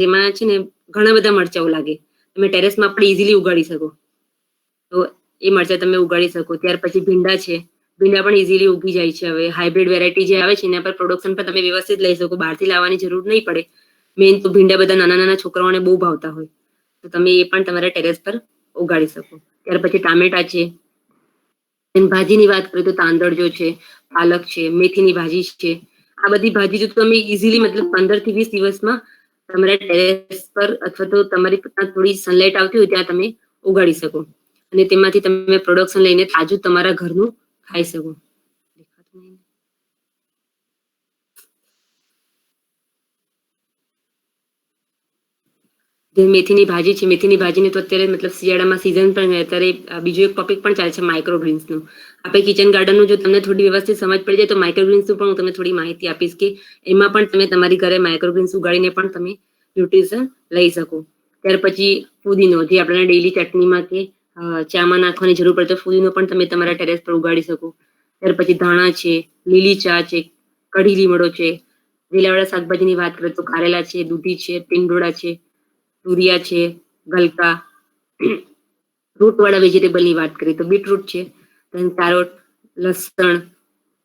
એમાં છે ને ઘણા બધા મરચાઓ લાગે, તમે ટેરેસમાં પણ ઇઝીલી ઉગાડી શકો. તો એ મરચા તમે ઉગાડી શકો. ત્યાર પછી ભીંડા છે, ભીંડા પણ ઇઝીલી ઉગી જાય છે. હવે હાઇબ્રિડ વેરાયટી જે આવે છે એના પર પ્રોડક્શન પણ તમે વ્યવસ્થિત લઈ શકો, બહારથી લાવવાની જરૂર નહીં પડે. મેઇન તો ભીંડા બધા નાના નાના છોકરાઓને બહુ ભાવતા હોય, તો તમે એ પણ તમારા ટેરેસ પર ઉગાડી શકો. ત્યાર પછી ટામેટા છે. ભાજીની વાત કરીએ તો તાંદળજો છે, પાલક છે, મેથીની ભાજી છે. આ બધી ભાજી જો તમે ઇઝીલી મતલબ 15 થી 20 દિવસમાં તમારા ટેરેસ પર અથવા તો તમારી થોડી સનલાઇટ આવતી હોય ત્યાં તમે ઉગાડી શકો, અને તેમાંથી તમે પ્રોડક્શન લઈને તાજું તમારા ઘરનું ખાઈ શકો. જે મેથીની ભાજી છે, મેથીની ભાજીની તો અત્યારે મતલબ શિયાળામાં સિઝન પણ અત્યારે બીજો એક ટોપિક પણ ચાલે છે માઇક્રોગ્રીન્સનું. આપણે કિચન ગાર્ડનનું જો તમને થોડી વ્યવસ્થિત સમજ પડી જાય તો માઇક્રોગ્રીન્સનું પણ હું તમને થોડી માહિતી આપીશ કે એમાં પણ તમે તમારી ઘરે માઇક્રોગ્રીન્સ ઉગાડીને પણ તમે ન્યુટ્રિશન લઈ શકો. ત્યાર પછી ફુદીનો, જે આપણે ડેઈલી ચટણીમાં કે ચામાં નાખવાની જરૂર પડે તો ફુદીનો પણ તમે તમારા ટેરેસ પર ઉગાડી શકો. ત્યાર પછી ધાણા છે, લીલી ચા છે, કઢી લીમડો છે. લીલાવાળા શાકભાજીની વાત કરીએ તો કારેલા છે, દૂધી છે, ટીંડોળા છે, તુરિયા છે, ગલકા. રૂટ વાળા વેજીટેબલની વાત કરીએ તો બીટરૂટ છે, કેરોટ, લસણ,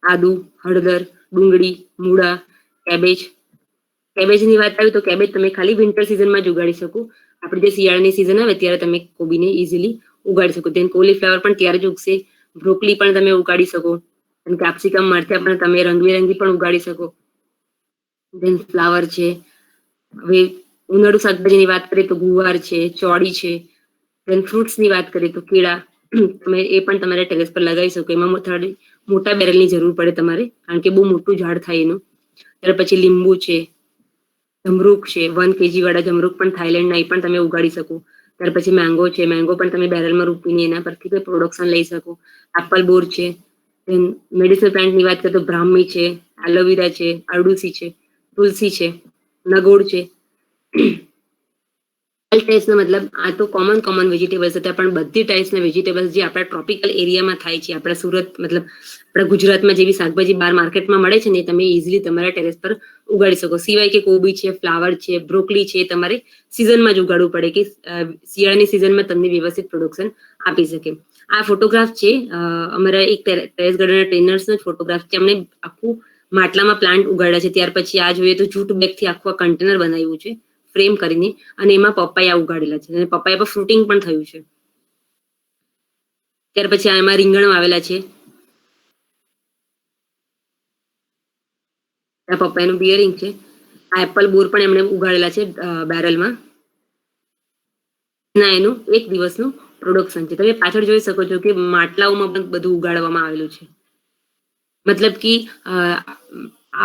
આદુ, હળદર, ડુંગળી, મૂળા, કેબેજ. કેબેજની વાત આવી તો કેબેજ તમે ખાલી વિન્ટર સિઝનમાં જ ઉગાડી શકો. આપણે જે શિયાળાની સિઝન આવે ત્યારે તમે કોબીને ઇઝીલી ઉગાડી શકો. તેમ કોલીફ્લાવર પણ ત્યારે જ ઉગશે. બ્રોકલી પણ તમે ઉગાડી શકો, અને કેપ્સિકમ મરચા પણ તમે રંગબેરંગી પણ ઉગાડી શકો. દેન ફ્લાવર છે. હવે ઉનાળુ શાકભાજીની વાત કરીએ તો ગુવાર છે, ચોળી છે. દેન ફ્રૂટ્સની વાત કરીએ તો કેળા, તમે એ પણ તમારા ટેરેસ પર લગાવી શકો. એમાં થોડી મોટા બેરલની જરૂર પડે તમારે, કારણ કે બહુ મોટું ઝાડ થાય એનું. ત્યાર પછી લીંબુ છે, જમરૂક છે, 1 kg વાળા જમરૂક પણ થાઈલેન્ડના એ પણ તમે ઉગાડી શકો. ત્યાર પછી મેંગો છે, મેંગો પણ તમે બેરલમાં રોપીને એના પરથી પ્રોડક્શન લઈ શકો. એપલ બોર છે. મેડિસિનલ પ્લાન્ટની વાત કરીએ તો બ્રાહ્મી છે, એલોવેરા છે, અરડુસી છે, તુલસી છે, નગોડ છે. મતલબ આ તો કોમન વેજીટેબલ્સ હતા, પણ બધી ટાઈપ્સના વેજીટેબલ્સ જે આપણા ટ્રોપિકલ એરિયામાં થાય છે, આપણા સુરત મતલબ આપણા ગુજરાતમાં જેવી શાકભાજી બહાર માર્કેટમાં મળે છે ને, તમે ઇઝીલી તમારા ટેરેસ પર ઉગાડી શકો. સિવાય કે કોબી છે, ફ્લાવર છે, બ્રોકલી છે, તમારે સિઝનમાં જ ઉગાડવું પડે કે શિયાળાની સિઝનમાં તમને વ્યવસ્થિત પ્રોડક્શન આપી શકે. આ ફોટોગ્રાફ છે અમારા એક ટેરેસ ગાર્ડનના ટ્રેનર્સનો જ ફોટોગ્રાફ છે. એમણે આખું માટલામાં પ્લાન્ટ ઉગાડ્યા છે. ત્યાર પછી આ જોઈએ તો જૂટ બેગથી આખું કન્ટેનર બનાવ્યું છે ફ્રેમ કરીને, અને એમાં પપાયા ઉગાડેલા છે, અને પપાયા પર ફ્રૂટિંગ પણ થયું છે. ત્યાર પછી એમાં રીંગણ આવેલા છે. આ પપાયાનું બિયરિંગ છે. આ એપલ બોર પણ એમણે ઉગાડેલા છે બેરલમાં. ના એનું 1 દિવસનું પ્રોડક્શન છે. તમે પાછળ જોઈ શકો છો કે માટલાઓમાં પણ બધું ઉગાડવામાં આવેલું છે. મતલબ કે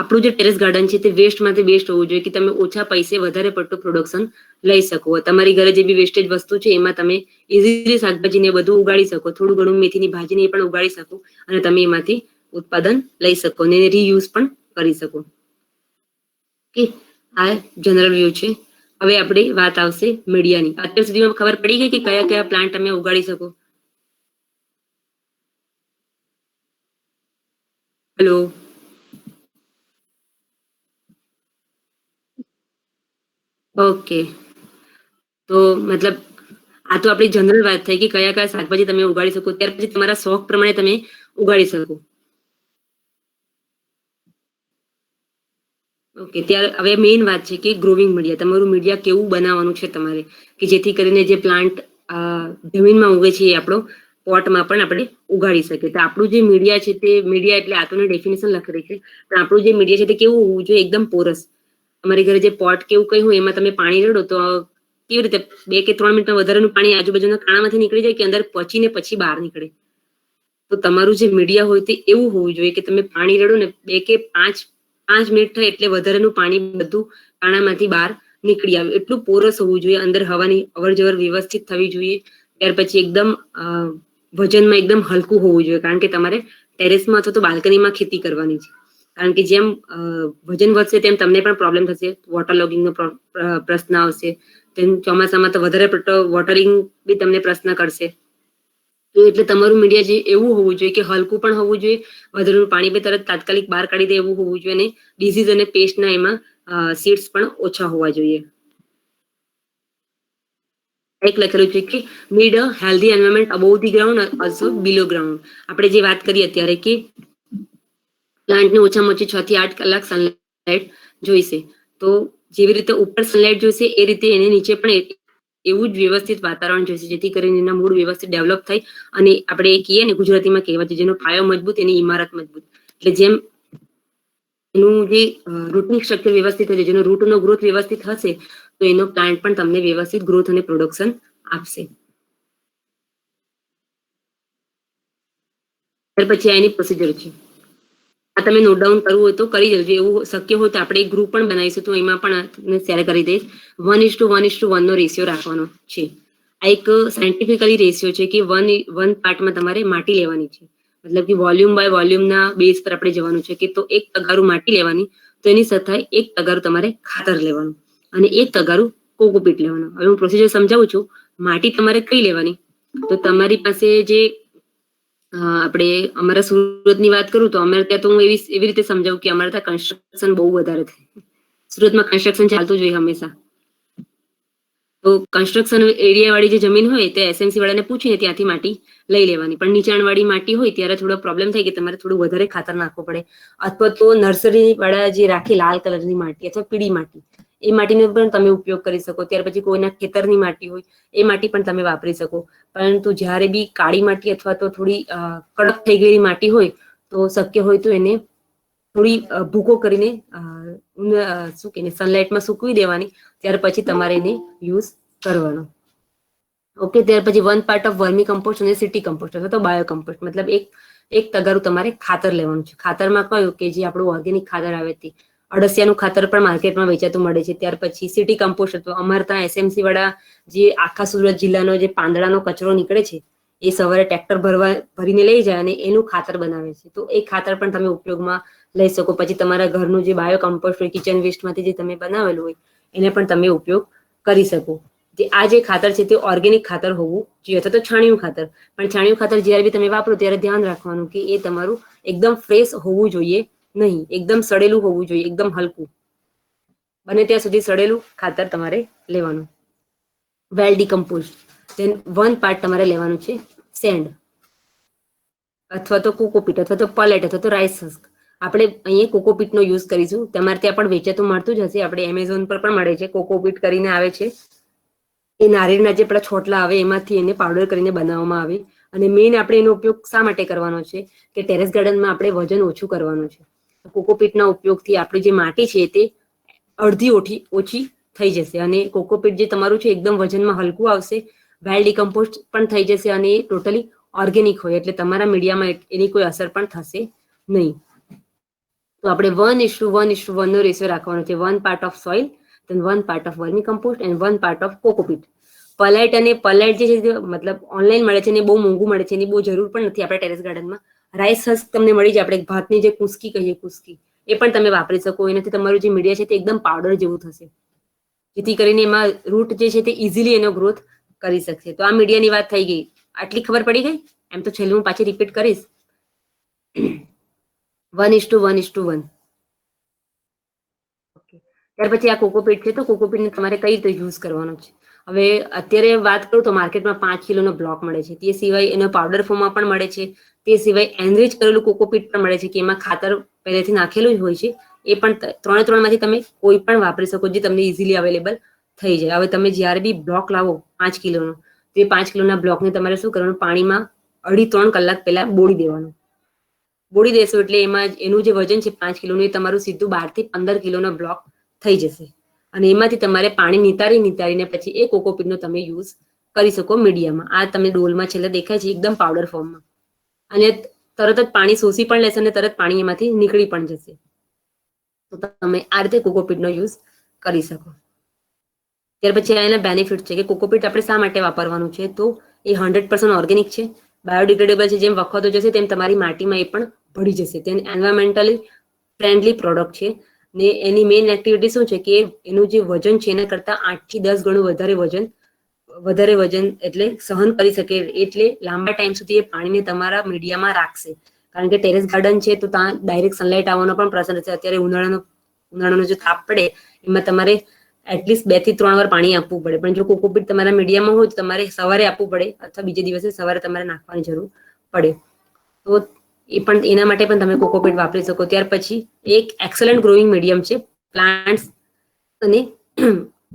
આપણું જે ટેરેસ ગાર્ડન છે તે વેસ્ટમાંથી બેસ્ટ હોવું જોઈએ, કે તમે ઓછા પૈસે વધારે પડતું પ્રોડક્શન લઈ શકો. તમારી ઘરે જે બી વેસ્ટેજ વસ્તુ છે એમાં તમે ઇઝીલી શાકભાજીને બધું ઉગાડી શકો. થોડું ઘણું મેથીની ભાજીને પણ ઉગાડી શકો, અને તમે એમાંથી ઉત્પાદન લઈ શકો અને રીયુઝ પણ કરી શકો. કે આ જનરલ વ્યૂ છે. હવે આપણે વાત આવશે મીડિયાની. અત્યાર સુધીમાં ખબર પડી ગઈ કે કયા કયા પ્લાન્ટ તમે ઉગાડી શકો? હેલો. ઓકે, તો મતલબ આ તો આપણી જનરલ વાત થઈ કે કયા કયા શાકભાજી તમે ઉગાડી શકો. ત્યાર પછી તમારા શોખ પ્રમાણે તમે ઉગાડી શકો. ઓકે, ત્યારે હવે મેઇન વાત છે કે ગ્રોવિંગ મીડિયા. તમારું મીડિયા કેવું બનાવવાનું છે તમારે, કે જેથી કરીને જે પ્લાન્ટ જમીનમાં ઉગે છે એ આપણો પોટમાં પણ આપણે ઉગાડી શકીએ. તો આપણું જે મીડિયા છે તે મીડિયા એટલે આ તો ડેફિનેશન લખેલી છે, પણ આપણું જે મીડિયા છે તે કેવું હોવું જોઈએ? એકદમ પોરસ. તમારી ઘરે જે પોટ કેવું કઈ હોય એમાં તમે પાણી રેડો તો કેવી રીતે 2 કે 3 મિનિટમાં વધારાનું પાણી આજુબાજુના કાણામાંથી નીકળી જાય કે અંદર પચીને પછી બહાર નીકળે. તો તમારું જે મીડિયા હોય તે એવું હોવું જોઈએ કે તમે પાણી રેડો ને 2 કે 5 મિનિટ થાય એટલે વધારાનું પાણી બધું કાણામાંથી બહાર નીકળી આવે. એટલું પોરસ હોવું જોઈએ. અંદર હવાની અવર જવર વ્યવસ્થિત થવી જોઈએ. ત્યાર પછી એકદમ વજનમાં એકદમ હલકું હોવું જોઈએ, કારણ કે તમારે ટેરેસમાં અથવા તો બાલ્કનીમાં ખેતી કરવાની છે. કારણ કે જેમ વજન વધશે તેમ તમને પણ પ્રોબ્લેમ થશે. વોટર લોગિંગનો પ્રશ્ન આવશે. તેમ ચોમાસામાં તો વધારે પડતો વોટરિંગ બી તમને પ્રશ્ન કરશે. તો એટલે તમારું મીડિયા જે એવું હોવું જોઈએ કે હલકું પણ હોવું જોઈએ, વધારાનું પાણી બી તરત તાત્કાલિક બહાર કાઢી દે એવું હોવું જોઈએ, અને ડિઝીઝ અને પેસ્ટના એમાં સીડ્સ પણ ઓછા હોવા જોઈએ. એક લખેલું છે કે need a healthy environment above the ground also below ground. આપણે જે વાત કરી અત્યારે કે પ્લાન્ટને ઓછામાં ઓછી 6 થી 8 કલાક સનલાઇટ જોઈશે, તો જેવી રીતે ઉપર સનલાઇટ જોઈશે એ રીતે એને નીચે પણ એવું જ વ્યવસ્થિત વાતાવરણ જોઈશે, જેથી કરીને એના મૂળ વ્યવસ્થિત ડેવલપ થાય અને આપણે કહીએ ને ગુજરાતીમાં કહેવત છે, જેનો પાયો મજબૂત એની ઇમારત મજબૂત. એટલે જેમ એનું જે રૂટની સ્ટ્રક્ચર વ્યવસ્થિત હશે, જેનો રૂટનો ગ્રોથ વ્યવસ્થિત હશે, તો એનો પ્લાન્ટ પણ તમને વ્યવસ્થિત ગ્રોથ અને પ્રોડક્શન આપશે. ત્યાર પછી એની પ્રોસિજર છે, આ તમે નોટ ડાઉન કરવું હોય તો કરી દેજો. એવું શક્ય હોય તો આપણે એક ગ્રુપ પણ બનાવીશું, તો એમાં પણ શેર કરી દઈશ. 1:1:1 નો રેશિયો રાખવાનો છે. આ એક સાયન્ટિફિકલી રેશિયો છે કે વન પાર્ટમાં તમારે માટી લેવાની છે, મતલબ કે વોલ્યુમ બાય વોલ્યુમના બેઝ પર આપણે જવાનું છે. કે તો 1 તગારું માટી લેવાની, તો એની સાથે 1 તગારું તમારે ખાતર લેવાનું અને 1 તગારું કોકોપીટ લેવાનું. હવે હું પ્રોસિજર સમજાવું છું. માટી તમારે કઈ લેવાની, તો તમારી પાસે જે આપણે અમારા સુરતની વાત કરું તો અમારે ત્યાં તો હું એવી રીતે સમજાવું કે અમારે ત્યાં કન્સ્ટ્રક્શન બહુ વધારે થાય. સુરતમાં કન્સ્ટ્રક્શન ચાલતું જ હોય હંમેશા. તો કન્સ્ટ્રક્શન એરિયા વાળી જે જમીન હોય તે એસએમસી વાળાને પૂછીને ત્યાંથી માટી લઈ લેવાની. પણ નીચાણવાળી માટી હોય ત્યારે થોડો પ્રોબ્લેમ થાય કે તમારે થોડું વધારે ખાતર નાખવું પડે, અથવા તો નર્સરી વાળા જે રાખે લાલ કલરની માટી અથવા પીળી માટી, એ માટીનો પણ તમે ઉપયોગ કરી શકો. ત્યાર પછી કોઈના ખેતરની માટી હોય એ માટી પણ તમે વાપરી શકો. પરંતુ જ્યારે બી કાળી માટી અથવા તો થોડી કડક થઈ ગયેલી માટી હોય તો શક્ય હોય તો એને થોડી ભૂકો કરીને શું કે સનલાઇટમાં સૂકવી દેવાની, ત્યાર પછી તમારે એને યુઝ કરવાનો. ઓકે. ત્યાર પછી 1 પાર્ટ ઓફ વર્મી કમ્પોસ્ટ અને સિટી કમ્પોસ્ટ અથવા તો બાયો કમ્પોસ્ટ, મતલબ એક તગારું તમારે ખાતર લેવાનું છે. ખાતરમાં કયું કે જે આપણું ઓર્ગેનિક ખાતર આવે તે અળસિયાનું ખાતર પણ માર્કેટમાં વેચાતું મળે છે. ત્યાર પછી સિટી કમ્પોસ્ટ, અથવા અમારે ત્યાં એસએમસી વાળા જે આખા સુરત જિલ્લાનો જે પાંદડાનો કચરો નીકળે છે એ સવારે ટ્રેક્ટર ભરીને લઈ જાય અને એનું ખાતર બનાવે છે. તો એ ખાતર પણ તમે ઉપયોગમાં લઈ શકો. પછી તમારા ઘરનું જે બાયો કમ્પોસ્ટ હોય, કિચન વેસ્ટમાંથી જે તમે બનાવેલું હોય, એને પણ તમે ઉપયોગ કરી શકો. આ જે ખાતર છે તે ઓર્ગેનિક ખાતર હોવું જોઈએ, અથવા તો છાણિયું ખાતર. પણ છાણિયું ખાતર જ્યારે બી તમે વાપરો ત્યારે ધ્યાન રાખવાનું કે એ તમારું એકદમ ફ્રેશ હોવું જોઈએ નહીં, એકદમ સડેલું હોવું જોઈએ, એકદમ હલકું. બને ત્યાં સુધી સડેલું ખાતર તમારે લેવાનું. વેલ ડીકમ્પોઝ, ધેન 1 પાર્ટ તમારે લેવાનું છે સેન્ડ અથવા તો કોકોપીટ અથવા તો પલેટ અથવા તો રાઈસ હસ્ક. આપણે અહીંયા કોકોપીટનો યુઝ કરીશું. તમારે ત્યાં પણ વેચાતું મળતું જ હશે. આપણે એમેઝોન પર પણ મળે છે. કોકોપીટ કરીને આવે છે. એ નારિયેળના જે પેલા છોટલા આવે એમાંથી એને પાવડર કરીને બનાવવામાં આવે. અને મેઇન આપણે એનો ઉપયોગ શા માટે કરવાનો છે કે ટેરેસ ગાર્ડનમાં આપણે વજન ઓછું કરવાનું છે. કોકોપીટના ઉપયોગથી આપણી જે માટી છે તે અડધી ઓછી થઈ જશે, અને કોકોપીટ જે તમારું છે એકદમ વજનમાં હલકું આવશે, વેલ ડીકમ્પોઝ પણ થઈ જશે, અને એ ટોટલી ઓર્ગેનિક હોય એટલે તમારા મીડિયામાં એની કોઈ અસર પણ થશે નહીં. તો આપણે 1:1:1 નો રેશિયો રાખવાનો છે. 1 part of soil, then 1 part of vermi compost and 1 part of cocopeat. પલેટ જે છે મતલબ ઓનલાઈન મળે છે ને બહુ મોંઘું મળે છે, એની બહુ જરૂર પણ નથી આપણે ટેરેસ ગાર્ડનમાં. રાઈસ હસ્ક તમને મળી જાય, આપણે ભાતની જે કુસ્કી કહીએ કુસ્કી, એ પણ તમે વાપરી શકો. એનાથી તમારું જે મીડિયા છે તે એકદમ પાવડર જેવું થશે, જેથી કરીને એમાં રૂટ જે છે તે ઇઝીલી એનો ગ્રોથ કરી શકશે. તો આ મીડિયાની વાત થઈ ગઈ. આટલી ખબર પડી ગઈ? એમ તો છેલ્લું હું પાછી રિપીટ કરીશ. 1:1:1. ત્યાર પછી આ કોકોપીટ છે, તો કોકોપીટને તમારે કઈ રીતે યુઝ કરવાનો છે. હવે અત્યારે વાત કરું તો માર્કેટમાં 5 કિલોનો બ્લોક મળે છે. તે સિવાય એનો પાવડર ફોર્મમાં પણ મળે છે. તે સિવાય એનરીચ કરેલું કોકોપીટ પણ મળે છે, કે એમાં ખાતર પહેલેથી નાખેલું જ હોય છે. એ પણ ત્રણેમાંથી તમે કોઈ પણ વાપરી શકો, જે તમને ઇઝીલી અવેલેબલ થઈ જાય. હવે તમે જ્યારે બી બ્લોક લાવો 5 કિલોનો, તો એ 5 કિલોના બ્લોકને તમારે શું કરવાનું, પાણીમાં 2.5-3 કલાક પહેલા બોળી દેવાનું. બોળી દેશો એટલે એમાં એનું જે વજન છે 5 કિલોનું, એ તમારું સીધું 12 થી 15 કિલોનો બ્લોક થઈ જશે. અને એમાંથી તમારે પાણી નિતારીને પછી એ કોકોપીટનો તમે યુઝ કરી શકો મીડિયામાં. આ તમને ડોલમાં છેલ્લે દેખાય છે એકદમ પાવડર ફોર્મમાં, અને તરત જ પાણી શોષી પણ લેશે અને તરત પાણી એમાંથી નીકળી પણ જશે. તો તમે આ રીતે કોકોપીટનો યુઝ કરી શકો. ત્યાર પછી એના બેનિફિટ છે કે કોકોપીટ આપણે શા માટે વાપરવાનું છે, તો એ 100% ઓર્ગેનિક છે, બાયોડિગ્રેડેબલ છે. જેમ વખતો જશે તેમ તમારી માટીમાં એ પણ ભળી જશે. તે એન્વાયરમેન્ટલી ફ્રેન્ડલી પ્રોડક્ટ છે. ને એની મેઇન એક્ટિવિટી શું છે કે એનું જે વજન છે એના કરતાં 8 થી 10 ગણું વધારે વજન એટલે સહન કરી શકે, એટલે લાંબા ટાઈમ સુધી એ પાણીને તમારા મીડિયામાં રાખશે. કારણ કે ટેરેસ ગાર્ડન છે તો ત્યાં ડાયરેક્ટ સનલાઇટ આવવાનો પણ પ્રશ્ન છે. અત્યારે ઉનાળાનો જે તાપ પડે એમાં તમારે એટલીસ્ટ 2 થી 3 વાર પાણી આપવું પડે. પણ જો કોકોપીટ તમારા મીડિયામાં હોય તો તમારે સવારે આપવું પડે અથવા બીજે દિવસે સવારે તમારે નાખવાની જરૂર પડે. તો એ પણ એના માટે પણ તમે કોકોપીટ વાપરી શકો. ત્યાર પછી એક એક્સલન્ટ ગ્રોઈંગ મીડિયમ છે પ્લાન્ટ્સ અને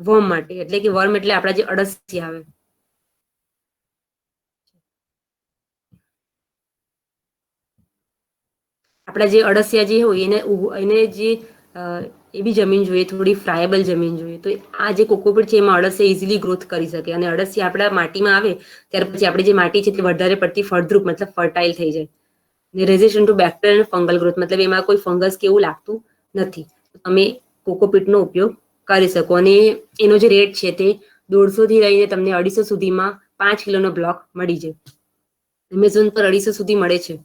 વર્મ માટે. એટલે કે વર્મ એટલે આપણા જે અળસિયા આવે, આપણા જે અળસિયા જે હોય એને જે એવી જમીન જોઈએ, થોડી ફ્રાયેબલ જમીન જોઈએ. તો આ જે કોકોપીટ છે એમાં અળસિયા ઇઝીલી ગ્રોથ કરી શકે. અને અળસિયા આપણા માટીમાં આવે ત્યાર પછી આપણી જે માટી છે તે વધારે પડતી ફળદ્રુપ મતલબ ફર્ટાઇલ થઈ જાય. રેઝિસ્ટન્ટ ટુ બેક્ટેરિયલ અને ફંગલ ગ્રોથ, મતલબ એમાં કોઈ ફંગસ કે એવું લાગતું નથી. તમે કોકોપીટનો ઉપયોગ કરી શકો. અને એનો જે રેટ છે તે 150 થી લઈને તમને 250 સુધીમાં 5 કિલોનો બ્લોક મળી જાય. એમેઝોન પર 250 સુધી મળે છે.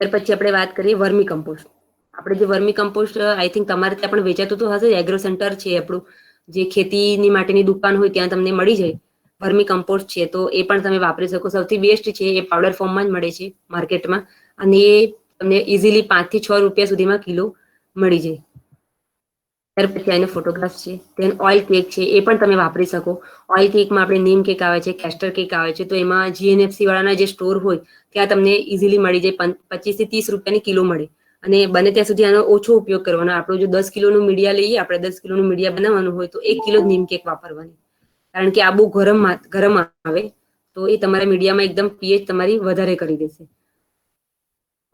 ત્યાર પછી આપણે વાત કરીએ વર્મી કમ્પોસ્ટ. આપણે જે વર્મી કમ્પોસ્ટ આઈ થિંક તમારે ત્યાં પણ વેચાતું તો હશે. એગ્રો સેન્ટર છે આપણું, જે ખેતીની માટેની દુકાન હોય ત્યાં તમને મળી જાય. વર્મી કમ્પોસ્ટ છે તો એ પણ તમે વાપરી શકો. સૌથી બેસ્ટ છે એ પાવડર ફોર્મમાં જ મળે છે માર્કેટમાં. અને એ તમને ઇઝીલી 5 થી 6 રૂપિયા સુધીમાં કિલો મળી જાય. ત્યાર પછી એનો ફોટોગ્રાફ છે. તેન ઓઇલ કેક છે એ પણ તમે વાપરી શકો. ઓઇલ કેકમાં આપણે નીમ કેક આવે છે, કેસ્ટર કેક આવે છે. તો એમાં જીએનએફસી વાળાના જે સ્ટોર હોય ત્યાં તમને ઇઝીલી મળી જાય. 25 થી 30 રૂપિયાની કિલો મળે. અને બને ત્યાં સુધી આનો ઓછો ઉપયોગ કરવાનો. આપણું જો 10 કિલોનું મીડિયા લઈએ, આપણે 10 કિલોનું મીડિયા બનાવવાનું હોય તો 1 કિલો જ નીમ કેક વાપરવાની. કારણ કે આ બહુ ગરમ આવે તો એ તમારા મીડિયામાં એકદમ પીએચ તમારી વધારે કરી દેશે.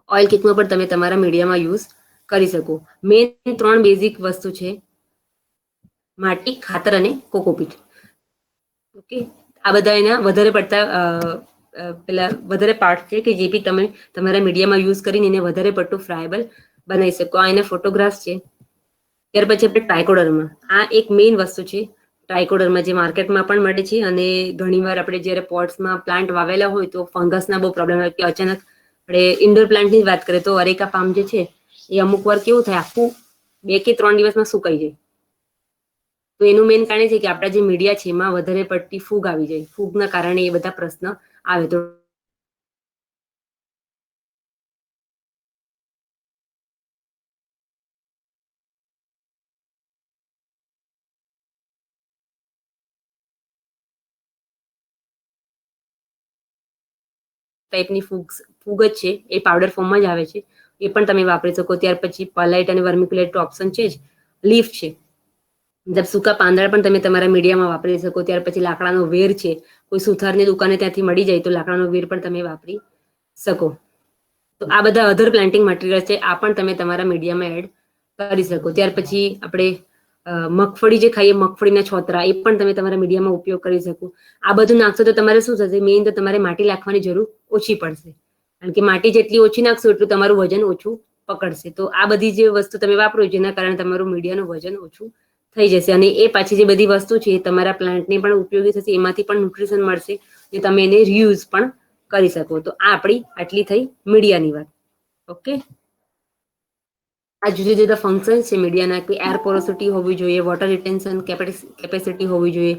ઓઇલ કેકમાં પણ તમે તમારા મીડિયામાં યુઝ કરી શકો. મેન 3 બેઝિક વસ્તુ છે: માટી, ખાતર અને કોકોપીટ. ઓકે, આ બધા એના વધારે પડતા પેલા વધારે પાર્ટ છે કે જે બી તમે તમારા મીડિયામાં યુઝ કરીને એને વધારે પડતું ફ્રાયેબલ બનાવી શકો. આ એના ફોટોગ્રાફ્સ છે. ત્યાર પછી આપણે ટ્રાયકોડર્મા. આ એક મેઇન વસ્તુ છે ટ્રાયકોડર્મા, જે માર્કેટમાં પણ મળે છે. અને ઘણીવાર આપણે જ્યારે પોટ્સમાં પ્લાન્ટ વાવેલા હોય તો ફંગસના બહુ પ્રોબ્લેમ આવે કે અચાનક આપણે ઇન્ડોર પ્લાન્ટની જ વાત કરીએ તો અરેકા પામ જે છે એ અમુક વાર કેવું થાય, આખું 2 કે 3 દિવસમાં સુકાઈ જાય. તો એનું મેઇન કારણ છે કે આપણા જે મીડિયા છે એમાં વધારે પડતી ફૂગ આવી જાય. ફૂગના કારણે એ બધા પ્રશ્ન આવે. તો ટાઈપની ફૂગ જ છે એ પાવડર ફોર્મમાં જ આવે છે. એ પણ તમે વાપરી શકો. ત્યાર પછી પર્લાઇટ અને વર્મિક્યુલેટ ઓપ્શન છે જ. લીફ છે, મતલબ સૂકા પાંદડા પણ તમે તમારા મીડિયામાં વાપરી શકો. ત્યાર પછી લાકડાનો વેર છે. કોઈ સુથારની દુકાને ત્યાંથી મળી જાય તો લાકડાનો વેર પણ તમે વાપરી શકો. તો આ બધા અધર પ્લાન્ટિંગ મટીરિયલ છે. આ પણ તમે તમારા મીડિયામાં એડ કરી શકો. ત્યાર પછી આપણે મગફળી જે ખાઈએ, મગફળીના છોતરા, એ પણ તમે તમારા મીડિયામાં ઉપયોગ કરી શકો. આ બધું નાખશો તો તમારે શું થશે? મેઇન તો તમારે માટી નાખવાની જરૂર ઓછી પડશે. કારણ કે માટી જેટલી ઓછી નાખશો એટલું તમારું વજન ઓછું પકડશે. તો આ બધી જે વસ્તુ તમે વાપરો જેના કારણે તમારું મીડિયાનું વજન ઓછું થઈ જશે. અને એ પાછી જે બધી વસ્તુ છે એ તમારા પ્લાન્ટને પણ ઉપયોગી થશે. એમાંથી પણ ન્યુટ્રિશન મળશે, જે તમે એને રિયુઝ પણ કરી શકો. તો આ આપણી આટલી થઈ મીડિયાની વાત. ઓકે, આ જુદા જુદા ફંક્શન છે મીડિયાના, કે એર પોરોસિટી હોવી જોઈએ, વોટર રિટેન્શન કેપેસિટી હોવી જોઈએ,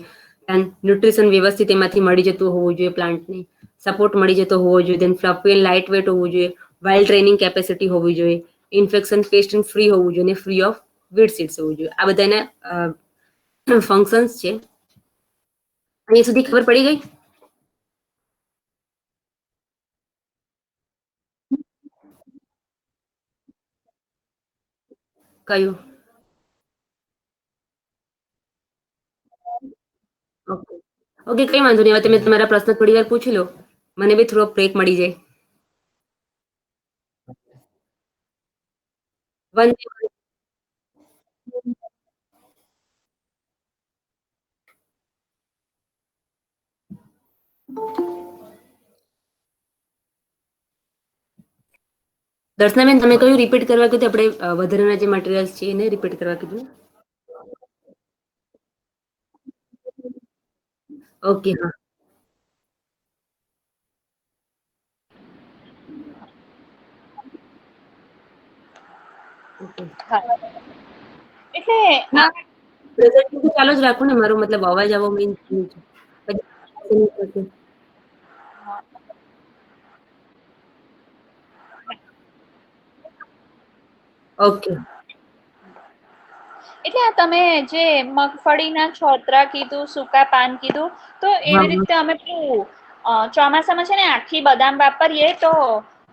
ન્યુટ્રિશન વ્યવસ્થિત એમાંથી મળી જતું હોવું જોઈએ, પ્લાન્ટને સપોર્ટ મળી જતો હોવો જોઈએ, દેન ફ્લફી એન્ડ લાઇટ વેટ હોવું જોઈએ, વાઇલ્ડ ટ્રેનિંગ કેપેસિટી હોવી જોઈએ, ઇન્ફેક્શન પેસ્ટ ફ્રી હોવું જોઈએ, અને ફ્રી ઓફ વીડ સીડ્સ હોવું જોઈએ. આ બધા એના ફંક્શન્સ છે. અહીંયા સુધી ખબર પડી ગઈ? કયું? ઓકે, ઓકે, કઈ વાંધો નહીં. હવે તમે તમારા પ્રશ્ન થોડી વાર પૂછી લો, મને બી થોડો બ્રેક મળી જાય. વન દર્શનાબેન, તમે કયું રિપીટ કરવા કીધું? આપણે વધારાના જે મટીરિયલ્સ છે એને રિપીટ કરવા કીધું. ઓકે, હા, ઓકે. એટલે ના, પ્રેઝન્ટેશન ચાલુ જ રાખો ને. મારો મતલબ અવાજ આવો મેઇન છે. પછી ઓકે. એટલે આ તમે જે મગફળીના છોતરા કીધું, સૂકા પાન કીધું, તો એવી રીતે અમે ચોમાસામાં છે ને આખી બદામ વાપરીએ તો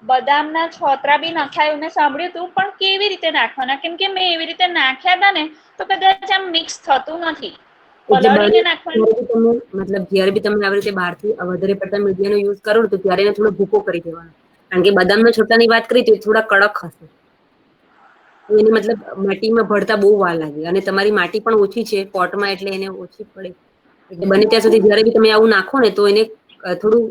બદામના છોતરા બી નખાય મેં સાંભળ્યું હતું, પણ કેવી રીતે નાખવાના? કેમ કે મેં એવી રીતે નાખ્યા હતા ને તો કદાચ આમ મિક્સ થતું નથી. એટલે પલાળીને નાખવાનું. તમે મતલબ જયારે બી તમે આવી રીતે બહારથી વધારે પડતા મીડિયાનો યુઝ કરો તો ત્યારે એને થોડો ભૂકો કરી દેવાનો. કારણ કે બદામના છોટાની વાત કરી તો એ થોડા કડક હશે. એને મતલબ માટીમાં ભળતા બહુ વાર લાગે અને તમારી માટી પણ ઓછી છે પોટમાં, એટલે એને ઓછી પડે. એટલે બને ત્યાં સુધી જયારે બી તમે આવું નાખો ને તો એને થોડું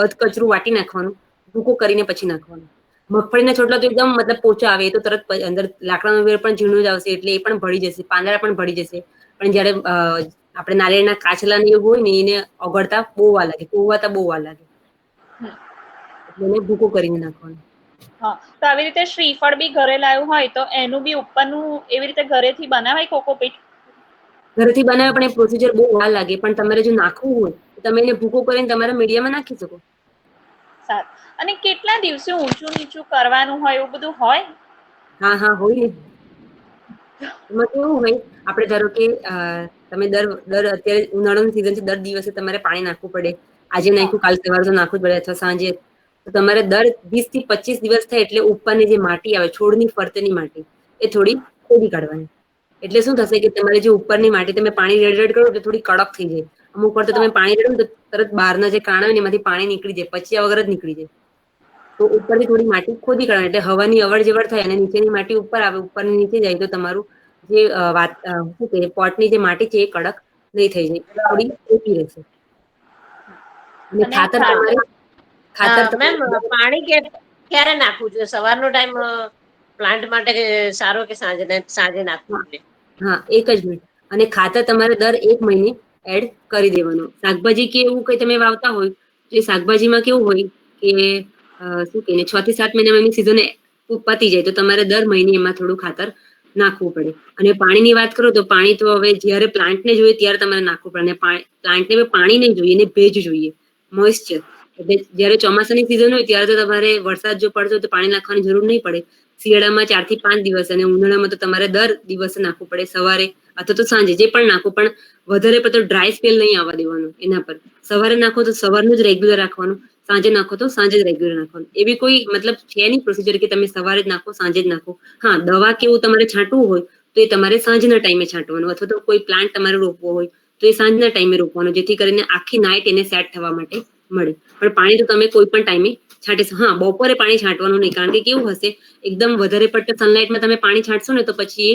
અધકચરું વાટી નાખવાનું, ભૂકો કરીને પછી નાખવાનું. મગફળીના છોટલા તો એકદમ મતલબ પોચા આવે, એ તો તરત અંદર લાકડાનો વેર પણ ઝીણું જ આવશે એટલે એ પણ ભળી જશે, પાંદડા પણ ભળી જશે. પણ જયારે આપણે નારિયેળના કાચલા ને એવું હોય ને એને ઓગળતા બહુ વાર લાગે, કોવાતા બહુ વાર લાગે. એટલે એને ભૂકો કરીને નાખવાનું. હા, તો આવી રીતે શ્રીફળ બી ઘરે લાવ્યું હોય તો એનું બી ઉપરનું એવી રીતે ઘરેથી બનાવાય કોકોપીટ? ઘરેથી બનાવે પણ એ પ્રોસીજર બહુ વાર લાગે, પણ તમારે જો નાખવું હોય તો તમે એને ભૂકો કરીને તમારા મીડિયામાં નાખી શકો. સારું. અને કેટલા દિવસે ઊંચું નીચું કરવાનું હોય એવું બધું હોય? હા હા હોય ને. એમાં કેવું હોય, આપણે ધારો કે તમે દર અત્યારે ઉનાળાની સિઝન છે, દર દિવસે તમારે પાણી નાખવું પડે. આજે હા નાખ્યું કાલ સવારે તો નાખવું જ પડે, અથવા સાંજે. તો તમારે દર 20 થી 25 દિવસ થાય એટલે ઉપરની જે માટી આવે, છોડની ફરતેની માટી, એ થોડી ખોદી કાઢવાની. એટલે શું થશે કે તમારી જે ઉપરની માટી તમે પાણી રેડ કરો એટલે થોડી કડક થઈ જાય. અમુક વાર તો હા તમે પાણી રેડો ને તો તરત બહારના જે કાણા હોય ને એમાંથી પાણી નીકળી જાય, પચ્યા વગર જ નીકળી જાય. તો ઉપરથી થોડી માટી ખોદી કાઢવાની, એટલે હવાની અવર જવર થાય અને નીચેની માટી ઉપર આવે, ઉપરની નીચે જાય તો તમારું જે શું કે પોટની જે માટી છે એ કડક નહીં થઈ જાય, થોડી ઓછી રહેશે. અને ખાતર તમારે ખાતર મેમ તમારે પાણી ક્યારે નાખવું જોઈએ? સવારનો ટાઈમ પ્લાન્ટ માટે સારો કે સાંજે નાખવું જોઈએ? હા, એક જ મિનિટ. અને ખાતર તમારે દર 1 મહિને એડ કરી દેવાનું. શાકભાજી કે એવું કઈ તમે વાવતા હોય તો એ શાકભાજીમાં કેવું હોય કે શું કે 6 થી 7 મહિનામાં એની સિઝન પતી જાય તો તમારે દર મહિને એમાં થોડું ખાતર નાખવું પડે. અને પાણીની વાત કરો તો પાણી તો હવે જયારે પ્લાન્ટને જોઈએ ત્યારે તમારે નાખવું પડે. અને પ્લાન્ટને પાણી નહીં જોઈએ, એને ભેજ જોઈએ, મોઇસ્ચર. એટલે જયારે ચોમાસાની સિઝન હોય ત્યારે તો તમારે વરસાદ જો પડતો હોય તો પાણી નાખવાની જરૂર નહીં પડે. શિયાળામાં 4 થી 5 દિવસ અને ઉનાળામાં તો તમારે દર દિવસે નાખવું પડે, સવારે અથવા તો સાંજે, જે પણ નાખો. પણ વધારે પડતો ડ્રાય સ્પેલ નહીં આવવા દેવાનું એના પર. સવારે નાખો તો સવારનું જ રેગ્યુલર રાખવાનું, સાંજે નાખો તો સાંજે જ રેગ્યુલર નાખવાનું. એવી કોઈ મતલબ છે નહીં પ્રોસીજર કે તમે સવારે જ નાખો સાંજે જ નાખો. હા, દવા કેવું તમારે છાંટવું હોય તો એ તમારે સાંજના ટાઈમે છાંટવાનું, અથવા તો કોઈ પ્લાન્ટ તમારે રોપવો હોય તો એ સાંજના ટાઈમે રોપવાનું, જેથી કરીને આખી નાઈટ એને સેટ થવા માટે મળે. પણ પાણી તો તમે કોઈ પણ ટાઈમે છાંટી શકો. હા, બપોરે પાણી છાંટવાનું નહીં, કારણ કે કેવું હશે, એકદમ વધારે પડતા સનલાઇટમાં તમે પાણી છાંટશો ને તો પછી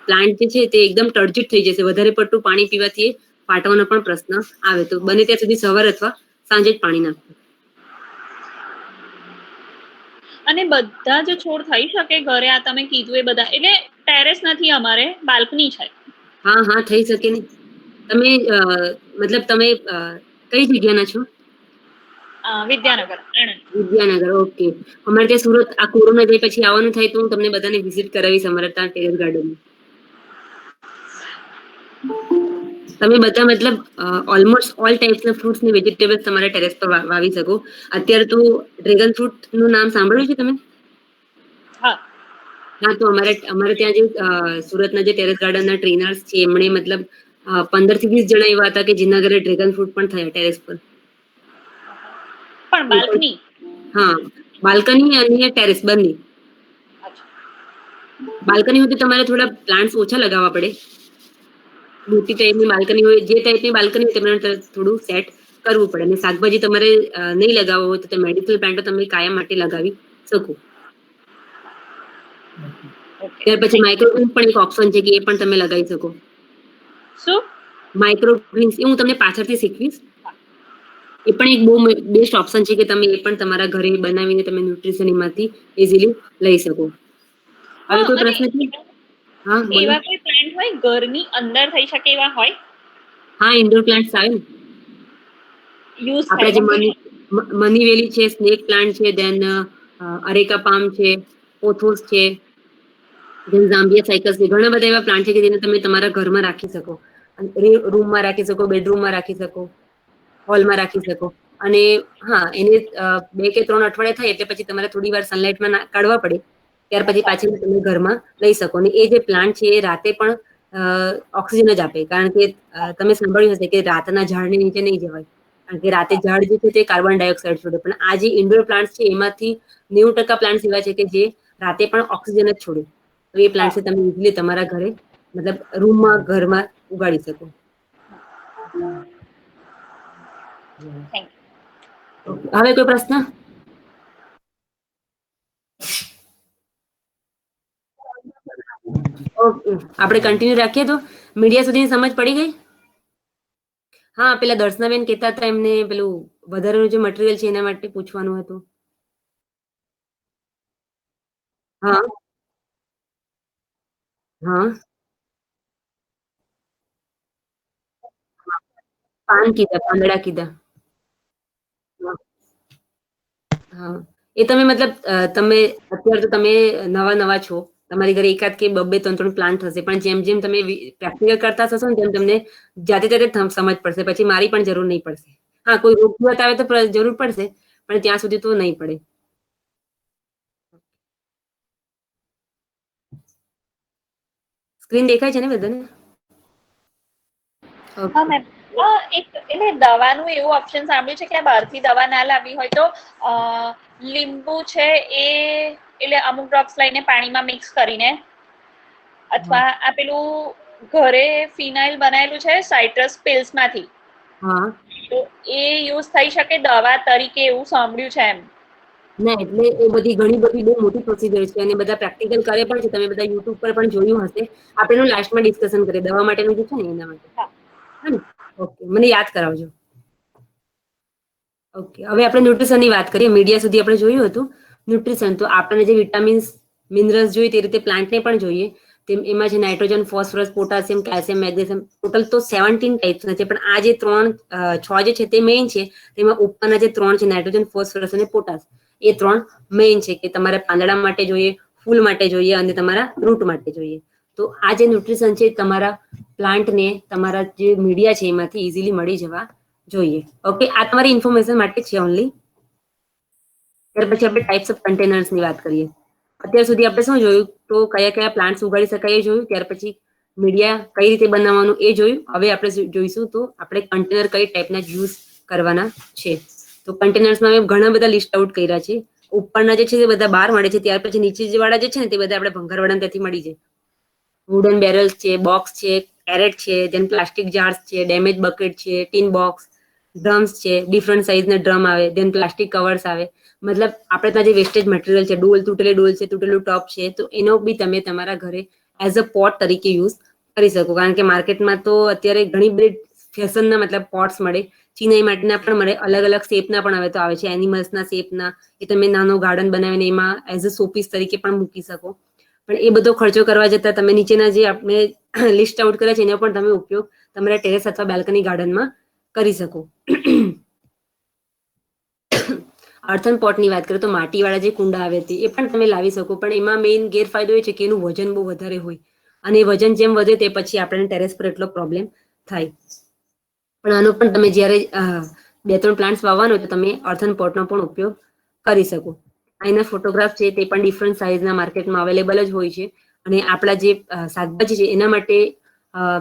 પ્લાન્ટ જે છે તે એકદમ ટર્જિત થઈ જશે. વધારે પડતું પાણી પીવાથી ફાટવાનો પણ પ્રશ્ન આવે. તો બને ત્યાં સુધી સવાર અથવા સાંજે જ પાણી નાખવું. અને બધા જ છોડ થઈ શકે ઘરે? આ તમે કીધું એ બધા એટલે ટેરેસ નથી, અમારે બાલ્કની છે. હા હા, થઈ શકે ને. તમે મતલબ તમે કઈ જગ્યાના છો? વિદ્યાનગર, આણંદ. વિદ્યાનગર, ઓકે. અમારે ત્યાં સુરત આ કોરોના જાય પછી આવવાનું થાય તો હું તમને બધાને વિઝિટ કરાવીશ અમારે ત્યાં ટેરેસ ગાર્ડન. તમે બધા મતલબ ઓલમોસ્ટ ઓલ ટાઈપ્સના ફ્રૂટ્સ ને વેજીટેબલ્સ તમારા ટેરેસ પર વાવી શકો. અત્યારે તો ડ્રેગન ફ્રૂટ નું નામ સાંભળ્યું છે તમે? હા. હા, તો અમારે ત્યાં જે સુરતના જે ટેરેસ ગાર્ડનના ટ્રેનર્સ છે એમણે મતલબ 15 થી 20 જણા એવા હતા કે જેના ઘરે ડ્રેગન ફ્રૂટ પણ થયા ટેરેસ પર. પણ બાલ્કની? હા, બાલ્કની અને ટેરેસ બંને. બાલ્કની હોય તો તમારે થોડા પ્લાન્ટ્સ ઓછા લગાવવા પડે. મોટી ટાઈપની બાલ્કની હોય, જે ટાઈપની બાલ્કની હોય તમને થોડું સેટ કરવું પડે. અને શાકભાજી તમારે નહીં લગાવવો હોય તો મેડિસિનલ પ્લાન્ટ તમે કાયમ માટે લગાવી શકો. ઓકે, ત્યાર પછી થેન્ક યુ. માઇક્રોગ્રીન પણ એક ઓપ્શન છે કે એ પણ તમે લગાવી શકો. શું? માઇક્રોગ્રીન્સ એ હું તમને પાછળથી શીખવીશ. એ પણ એક બહુ બેસ્ટ ઓપ્શન છે કે તમે એ પણ તમારા ઘરે બનાવીને તમે ન્યુટ્રીશન એમાંથી ઇઝીલી લઈ શકો. હવે હા, કોઈ અને પ્રશ્ન છે? હા, બોલો. એવા કોઈ પ્લાન્ટ હોય ઘરની અંદર થઈ શકે એવા હોય? હા, ઇન્ડોર પ્લાન્ટ્સ આવે ને. યુઝ આપડા થાય જે એમ? મની વેલી છે, સ્નેક પ્લાન્ટ છે, દેન અરેકા પામ છે, પોથોસ છે, ઝામ્બિયા સાયકસ છે. ઘણા બધા એવા પ્લાન્ટ છે કે જેને તમે તમારા ઘરમાં રાખી શકો. રૂમમાં રાખી શકો, બેડરૂમમાં રાખી શકો, હોલમાં રાખી શકો. અને હા, એને 2 કે 3 અઠવાડિયા થાય એટલે પછી તમારે થોડી વાર સનલાઇટમાં કાઢવા પડે. ત્યાર પછી અચ્છા. પાછી તમે ઘરમાં લઈ શકો. અને એ જે પ્લાન્ટ છે એ રાતે પણ ઓક્સિજન જ આપે. કારણ કે તમે સાંભળ્યું હશે કે રાતના ઝાડની નીચે નહીં જવાય, કારણ કે રાતે ઝાડ જે છે તે કાર્બન ડાયોક્સાઇડ છોડે, પણ આ જે ઇન્ડોર પ્લાન્ટ છે એમાંથી 90% પ્લાન્ટ એવા છે કે જે રાતે પણ ઓક્સિજન જ છોડે. તો એ પ્લાન્ટ તમે ઇઝીલી તમારા ઘરે મતલબ રૂમમાં ઘરમાં ઉગાડી શકો. થેન્ક હવે કોઈ પ્રશ્ન? ઓકે, આપણે કન્ટિન્યુ રાખીએ. તો મીડિયા સુધીની સમજ પડી ગઈ? હા, પેલા દર્શનાબેન કહેતા હતા એમને પેલું વધારેનું જે મટીરિયલ છે એના માટે પૂછવાનું હતું. હા હા, પાન કીધા, પાંદડા કીધા. હા હા. એ તમે મતલબ તમે અત્યારે તો તમે નવા નવા છો, તમારી ઘરે એકાદ કે બબ્બે ત્રણ ત્રણ પ્લાન્ટ હશે, પણ જેમ જેમ તમે પ્રેક્ટિકલ કરતા થશો ને તેમ તમને જાતે જાતે સમજ પડશે, પછી મારી પણ જરૂર નહીં પડશે. હા, કોઈ રોગ બતાવે તો જરૂર પડશે, પણ ત્યાં સુધી તો નહીં પડે. સ્ક્રીન દેખાય છે ને બધાને? હા મેમ, એક એટલે દવાનું એવું ઓપ્શન સાંભળ્યું છે કે બહારથી દવા ના લાવવી હોય તો લીંબુ છે એ એટલે અમુક ડ્રોપ્સ લઈને પાણીમાં મિક્સ કરીને, અથવા આ પેલું ઘરે ફિનાઇલ બનાયેલું છે સાઇટ્રસ પિલ્સ માંથી, હા. તો એ યુઝ થઈ શકે દવા તરીકે એવું સાંભળ્યું છે એમ. ના, એટલે એ બધી ઘણી બધી બહુ મોટી પ્રોસિજર છે અને બધા પ્રેક્ટિકલ કરે પણ છે. તમે બધા યુટ્યુબ પર પણ જોયું હશે. આપણે એનું લાસ્ટમાં ડિસ્કશન કરીએ, દવા માટેનું જે છે ને એના માટે. હા. હા ને? ઓકે, મને યાદ કરાવજો. ઓકે, હવે આપણે ન્યુટ્રિશનની વાત કરીએ. મીડિયા સુધી આપણે જોયું હતું ન્યુટ્રિશન. તો આપણને જે વિટામિન્સ મિનરલ્સ જોઈએ તે રીતે પ્લાન્ટને પણ જોઈએ. તેમ એમાં છે nitrogen, phosphorus, potassium, calcium, magnesium, total તો 17 ટાઈપ્સના છે. પણ આ જે 6 જે છે તે મેઇન છે. તેમાં ઉપરના જે 3 છે નાઇટ્રોજન, ફોસ્ફરસ અને પોટાશ, એ 3 મેઇન છે કે તમારે પાંદડા માટે જોઈએ, ફૂલ માટે જોઈએ અને તમારા રૂટ માટે જોઈએ. તો આ જે ન્યુટ્રિશન છે તમારા પ્લાન્ટને તમારા જે મીડિયા છે એમાંથી ઇઝીલી મળી જવા જોઈએ. ઓકે, આ તમારી ઇન્ફોર્મેશન માટે છે ઓનલી. ત્યાર પછી આપણે ટાઈપ્સ ઓફ કન્ટેનર્સની વાત કરીએ. અત્યાર સુધી આપણે શું જોયું? તો કયા કયા પ્લાન્ટ્સ ઉગાડી શકાય એ જોયું. ત્યાર પછી મીડિયા કઈ રીતે બનાવવાનું એ જોયું. હવે આપણે જોઈશું તો આપણે કન્ટેનર કઈ ટાઈપના યુઝ કરવાના છે. તો કન્ટેનર્સમાં મેં ઘણા બધા લિસ્ટ આઉટ કર્યા છે. ઉપરના જે છે તે બધા બહાર મળે છે, ત્યાર પછી નીચે વાળા જે છે ને તે બધા આપણે ભંગારવાળા ત્યાંથી મળી જાય. વુડન બેરલ્સ છે, બોક્સ છે, કેરેટ છે, દેન પ્લાસ્ટિક જાર્સ છે, ડેમેજ બકેટ છે, ટીન બોક્સ, ડ્રમ્સ છે, ડિફરન્ટ સાઇઝના ડ્રમ આવે, દેન પ્લાસ્ટિક કવર્સ આવે. મતલબ આપણે ત્યાં જે વેસ્ટેજ મટીરિયલ છે, તૂટેલી ડોલ છે, તૂટેલું ટોપ છે, તો એનો બી તમે તમારા ઘરે એઝ અ પોટ તરીકે યુઝ કરી શકો. કારણ કે માર્કેટમાં તો અત્યારે ઘણી બધી ફેશનના મતલબ પોટ્સ મળે. ચિનાઈ માટીના પણ મળે, અલગ અલગ શેપના પણ હવે તો આવે છે, એનિમલ્સના શેપના. એ તમે નાનો ગાર્ડન બનાવીને એમાં એઝ અ શોપીસ તરીકે પણ મૂકી શકો. પણ એ બધો ખર્ચો કરવા જતાં તમે નીચેના જે આપણે લિસ્ટ આઉટ કર્યા છે એનો પણ તમે ઉપયોગ તમારા ટેરેસ અથવા બેલ્કની ગાર્ડનમાં કરી શકો. અર્થન પોટની વાત કરીએ તો માટીવાળા જે કુંડા આવે તે એ પણ તમે લાવી શકો. પણ એમાં મેઇન ગેરફાયદો એ છે કે એનું વજન બહુ વધારે હોય અને વજન જેમ વધે તે પછી આપણને ટેરેસ પર એટલો પ્રોબ્લેમ થાય. પણ આનો પણ તમે જ્યારે 2-3 પ્લાન્ટ્સ વાવવાનો હોય તો તમે અર્થન પોટનો પણ ઉપયોગ કરી શકો. એના ફોટોગ્રાફ છે તે પણ ડિફરન્ટ સાઇઝના માર્કેટમાં અવેલેબલ જ હોય છે. અને આપણા જે શાકભાજી છે એના માટે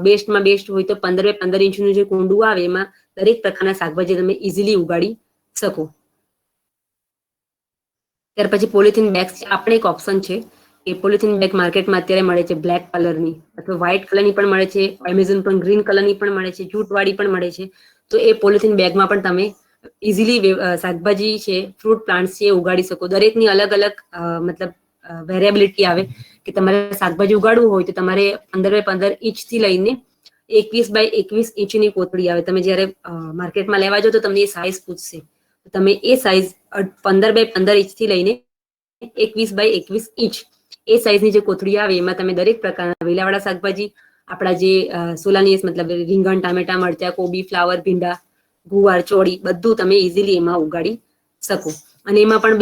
બેસ્ટમાં બેસ્ટ હોય તો 15x15 ઇંચનું જે કુંડું આવે એમાં દરેક પ્રકારના શાકભાજી તમે ઇઝીલી ઉગાડી શકો. ત્યાર પછી પોલિથીન બેગ્સ આ પણ એક ઓપ્શન છે. એ પોલિથીન બેગ માર્કેટમાં અત્યારે મળે છે બ્લેક કલરની અથવા વ્હાઇટ કલરની પણ મળે છે. એમેઝોન પણ ગ્રીન કલરની પણ મળે છે, જૂટવાળી પણ મળે છે. તો એ પોલિથીન બેગમાં પણ તમે ઇઝીલી શાકભાજી છે, ફ્રૂટ પ્લાન્ટ છે ઉગાડી શકો. દરેકની અલગ અલગ મતલબ વેરિયેબિલિટી આવે કે તમારે શાકભાજી ઉગાડવું હોય તો તમારે 15x15 ઇંચથી લઈને 21x21 ઇંચની કોથળી આવે. તમે જ્યારે માર્કેટમાં લેવા જાઓ તો તમને એ સાઇઝ પૂછશે. તમે એ સાઇઝ 15x15 ઇંચથી લઈને 21x21 ઇંચ એ સાઇઝની જે કોથળી આવે એમાં તમે દરેક પ્રકારના વેલાવાળા શાકભાજી, આપણા જે સોલાનિયસ મતલબ રીંગણ, ટામેટા, મરચા, કોબી, ફ્લાવર, ભીંડા, ગુવાર, ચોળી બધું તમે ઇઝીલી એમાં ઉગાડી શકો. અને એમાં પણ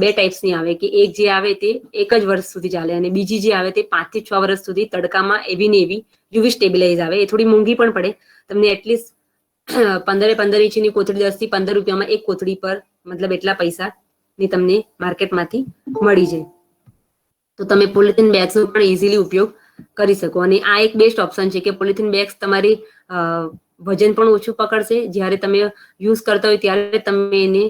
બે ટાઈપ્સની આવે કે એક જે આવે તે એક જ વર્ષ સુધી ચાલે અને બીજી જે આવે તે 5 થી 6 વર્ષ સુધી તડકામાં એવી ને એવી યુવી સ્ટેબિલાઇઝ આવે. એ થોડી મોંઘી પણ પડે. તમને એટલીસ્ટ 15x15 ઇંચની કોથળી 10 થી 15 રૂપિયામાં એક કોથળી પર મતલબ એટલા પૈસા ની તમને માર્કેટમાંથી મળી જાય. તો તમે પોલિથીન બેગ્સનો પણ ઇઝીલી ઉપયોગ કરી શકો. અને આ એક બેસ્ટ ઓપ્શન છે કે પોલિથીન બેગ્સ તમારી વજન પણ ઓછું પકડશે. જ્યારે તમે યુઝ કરતા હોય ત્યારે તમે એને